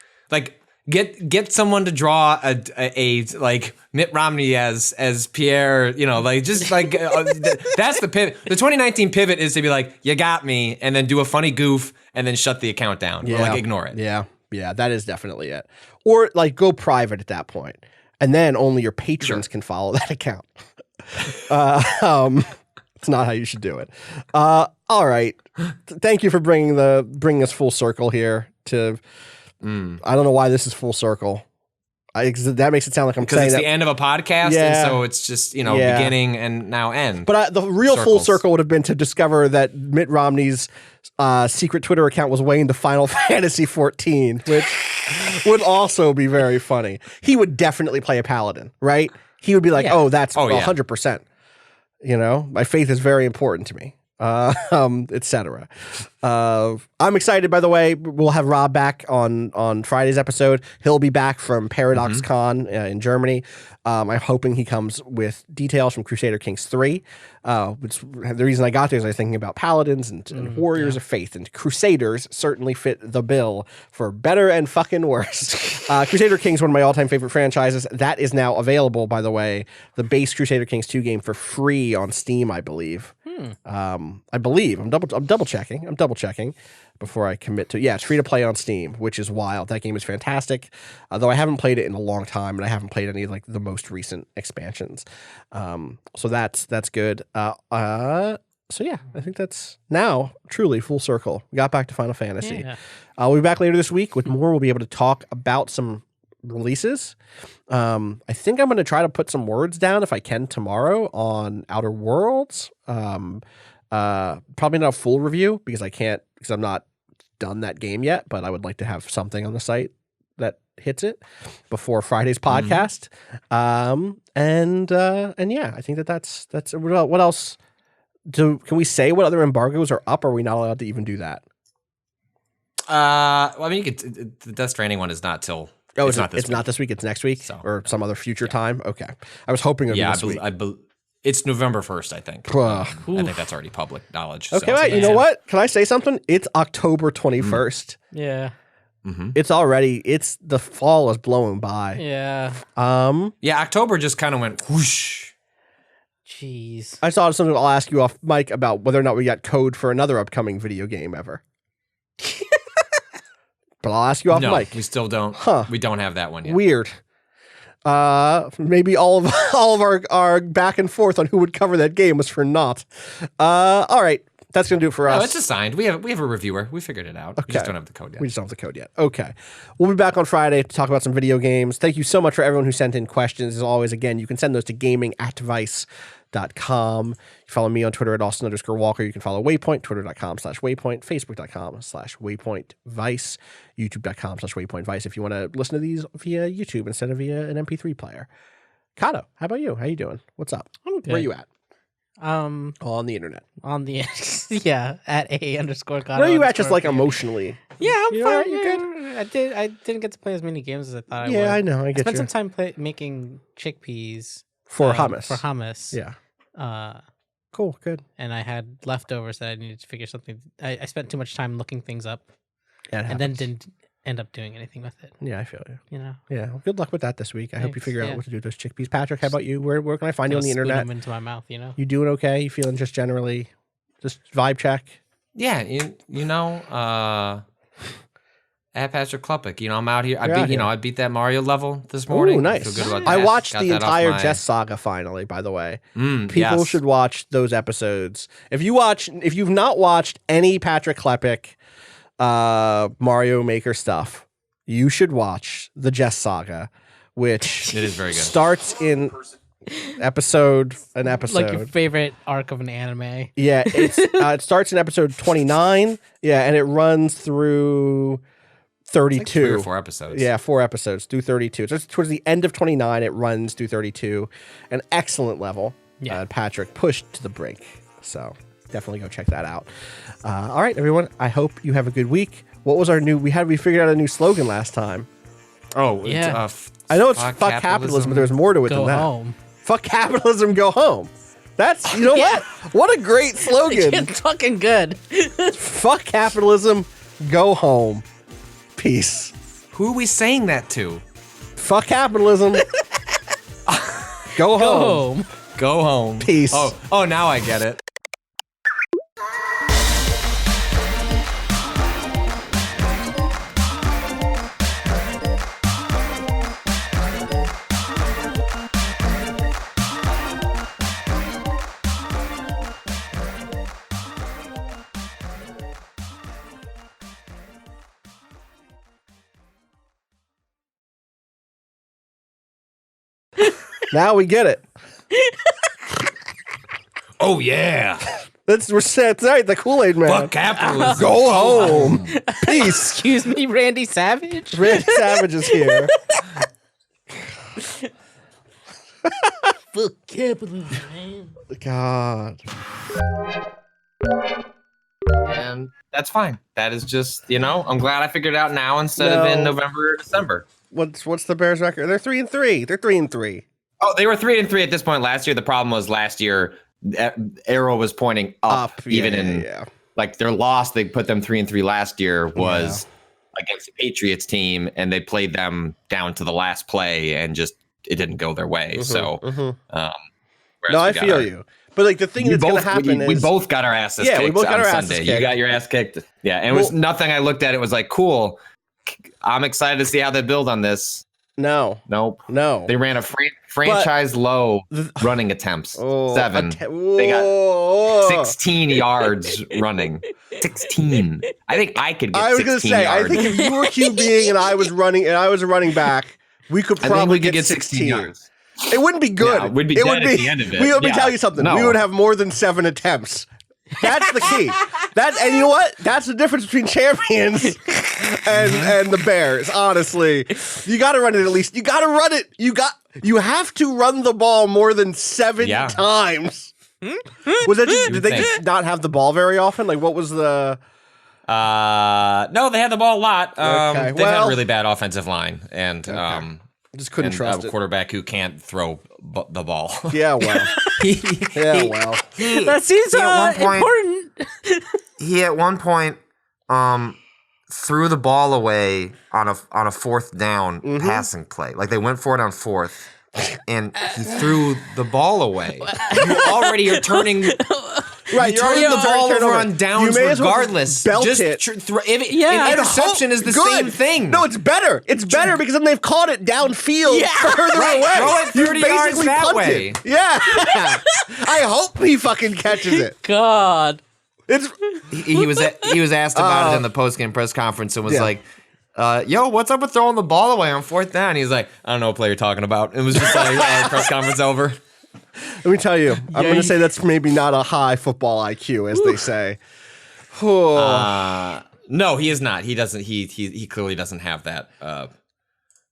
get someone to draw a like Mitt Romney as Pierre, just like that's the pivot. The 2019 pivot is to be like, you got me, and then do a funny goof, and then shut the account down, or like ignore it. Yeah, that is definitely it. Or like go private at that point, and then only your patrons can follow that account. It's not how you should do it. All right, thank you for bringing us full circle here to. I don't know why this is full circle. That makes it sound like I'm saying it's the end of a podcast, and so it's just beginning and now end. But the real full circle would have been to discover that Mitt Romney's secret Twitter account was way into Final Fantasy XIV, which would also be very funny. He would definitely play a paladin, right? He would be like, that's 100%. My faith is very important to me. Etc. I'm excited, by the way. We'll have Rob back on Friday's episode. He'll be back from Paradox Con in Germany. I'm hoping he comes with details from Crusader Kings 3. Which the reason I got there is I was thinking about paladins and warriors of faith, and crusaders certainly fit the bill for better and fucking worse. Crusader Kings, one of my all-time favorite franchises. That is now available, by the way, the base Crusader Kings 2 game for free on Steam, I believe. I believe. I'm double checking before I commit to. Yeah, it's free to play on Steam, which is wild. That game is fantastic. Though I haven't played it in a long time, and I haven't played any of like the most recent expansions. So that's good. So yeah, I think that's now truly full circle. We got back to Final Fantasy. Yeah. We'll be back later this week with more. We'll be able to talk about some releases. I think I'm going to try to put some words down if I can tomorrow on Outer Worlds. Probably not a full review because I'm not done that game yet, but I would like to have something on the site that hits it before Friday's podcast. And yeah, I think that's what else can we say? What other embargoes are up? Or are we not allowed to even do that? Well, I mean, the Death Stranding one is not till. Oh, it's not this week. It's next week, or some other future time. Okay, I was hoping it would be this week. It's November 1st, I think. I think that's already public knowledge. Okay, wait, you know what? Can I say something? It's October 21st. Yeah. It's already. It's the fall is blowing by. Yeah. Yeah, October just kind of went whoosh. Jeez. I saw something. I'll ask you off mic about whether or not we got code for another upcoming video game ever. But I'll ask you off mic. We still don't. We don't have that one yet. Weird. Maybe all of our back and forth on who would cover that game was for naught. All right. That's going to do it for us. Oh, it's assigned. We have a reviewer. We figured it out. Okay. We just don't have the code yet. We just don't have the code yet. Okay. We'll be back on Friday to talk about some video games. Thank you so much for everyone who sent in questions. As always, again, you can send those to gaming@vice.com. You follow me on Twitter at Austin_Walker. You can follow Waypoint, twitter.com/Waypoint, facebook.com/WaypointVice, youtube.com/WaypointVice if you want to listen to these via YouTube instead of via an MP3 player. Cado, how about you? How you doing? What's up? I'm good. Where you at? On the internet. at _Cado. Where are you at just like emotionally? Yeah, I'm You fine. alright? You good? I didn't get to play as many games as I thought I would. Yeah, I know. I I get spent you. some time making chickpeas For hummus. For hummus. Yeah. Uh, Cool. Good. and I had leftovers that I needed to figure something. I spent too much time looking things up, Yeah, it and then happens. didn't end up doing anything with it. Yeah, I feel you. You know, Yeah. Well, good luck with that this week. I hope you Thanks, figure out yeah. what to do with those chickpeas. Patrick, how about you? Where can I find you on the Spoon internet? them into my mouth. You know. You doing okay? You feeling just generally just vibe check? Yeah, you know, at Patrick Klepek, you know, I'm out here. You're out here. I beat that Mario level this morning. Ooh, I nice. feel good about I that. watched Got the that off entire my- Jess saga finally, by the way. People yes. should watch those episodes. If you've not watched any Patrick Klepek Mario Maker stuff, you should watch the Jess saga, which It is very good. starts in episode. Like your favorite arc of an anime. Yeah, it starts in episode 29. Yeah, and it runs through 32. Like 3 or 4 episodes. Yeah, 4 episodes through 32. So it's towards the end of 29. It runs through 32. An excellent level. Yeah. Patrick pushed to the brink. So definitely go check that out. All right, everyone. I hope you have a good week. What was our new? We figured out a new slogan last time. Oh, Yeah. I know it's fuck capitalism, but there's more to it Go than that. home. Fuck capitalism, go home. That's, you know Yeah. what a great slogan. It's fucking good. Fuck capitalism, go home. Peace. Who are we saying that to? Fuck capitalism. Go Go home. home. Go home. Peace. Oh, now I get it. Now we get it. Oh yeah. We're set right, the Kool-Aid man. Fuck capitalism. Go home. Peace. Excuse me, Randy Savage. Randy Savage is here. Fuck capitalism, man. God. And that's fine. That is just, I'm glad I figured it out now instead of in November or December. What's the Bears record? They're 3-3. They're 3-3. Oh, they were 3-3 at this point last year. The problem was last year, arrow was pointing up, even in like their loss. They put them 3-3 last year was against the Patriots team, and they played them down to the last play, and just it didn't go their way. So, no, I feel you. But like the thing that's going to happen is we both got our asses kicked. We both got on our asses Sunday. kicked. You got your ass kicked. Yeah, and it was nothing. I looked at it was like cool. I'm excited to see how they build on this. No. Nope. No. They ran a franchise low running attempts. 7. They got 16 yards running. 16. I think I could get 16 yards. I was going to say, I think if you were QBing and I was running and I was a running back, we could probably get 16 yards. It wouldn't be good. Yeah, we'd be dead at the end of it. We would tell you something. No. We would have more than 7 attempts. That's the key. And you know what? That's the difference between champions and the Bears. Honestly, you got to run it at least. You got to run it. You have to run the ball more than 7 times. Was that just? Did they just not have the ball very often? Like, what was the? No, they had the ball a lot. Okay, They've had a really bad offensive line, and just couldn't trust a it. quarterback who can't throw the ball. Yeah, well. Yeah, well. That seems important. He at one point threw the ball away on a 4th down passing play. Like they went for it on 4th, and he threw the ball away. You already are turning. Right, you turn the ball over on downs You may as well regardless. belt Just it. Yeah, an interception is the Good. same thing. No, it's better. It's better because then they've caught it downfield further Right, away. throw it 30 You yards basically that punted. way. Yeah. I hope he fucking catches it. God. It's He was asked about it in the post-game press conference and was like, yo, what's up with throwing the ball away on 4th down? He's like, I don't know what play you're talking about. It was just like, press conference over. Let me tell you, I'm going to say that's maybe not a high football IQ, as they say. No, he is not. He doesn't. He clearly doesn't have that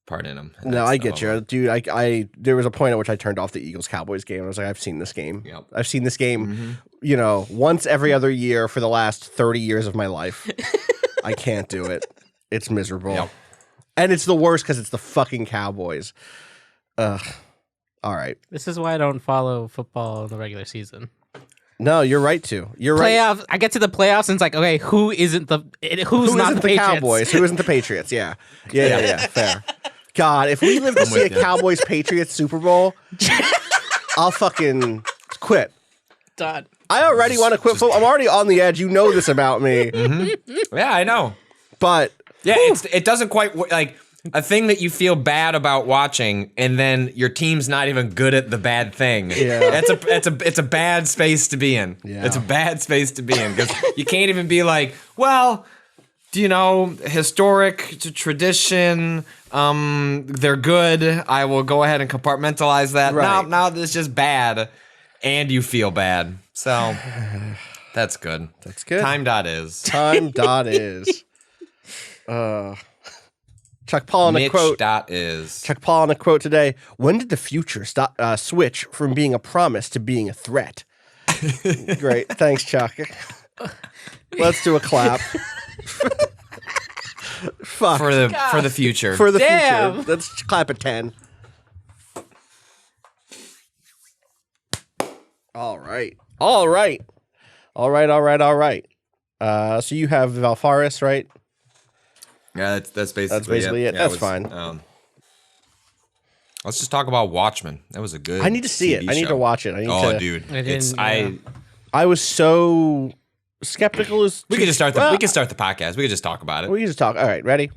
part in him. No, I get you, dude. I there was a point at which I turned off the Eagles-Cowboys game. I was like, I've seen this game. Yep. I've seen this game, once every other year for the last 30 years of my life. I can't do it. It's miserable. Yep. And it's the worst because it's the fucking Cowboys. Ugh. All right. This is why I don't follow football in the regular season. No, you're right to. You're right. Playoffs. I get to the playoffs and it's like, okay, who's Who not isn't the Patriots? Cowboys? Who isn't the Patriots? Yeah. Yeah. Fair. God, if we live to see a Cowboys Patriots Super Bowl, I'll fucking quit. Done. I already want to quit football. I'm already on the edge. You know this about me. Yeah, I know. But yeah, it doesn't quite like a thing that you feel bad about watching, and then your team's not even good at the bad thing. Yeah. It's a bad space to be in. Yeah. It's a bad space to be in because you can't even be like, well, historic tradition. They're good. I will go ahead and compartmentalize that. Right. No, this is just bad, and you feel bad. So that's good. That's good. Time.is. Time.is. Chuck Paul in a quote. Mitch.is. Chuck Paul in a quote today. When did the future switch from being a promise to being a threat? Great. Thanks, Chuck. Let's do a clap. Fuck. For the future. For the Damn. future. Let's clap at 10. All right. So you have Valfaris, right? Yeah, that's basically it. Yeah, That's fine. Let's just talk about Watchmen. That was a good. I need to see it. TV I need show. to watch it. Dude, I didn't, I was so skeptical. We could just start the podcast. We could just talk about it. We can just talk. All right, ready?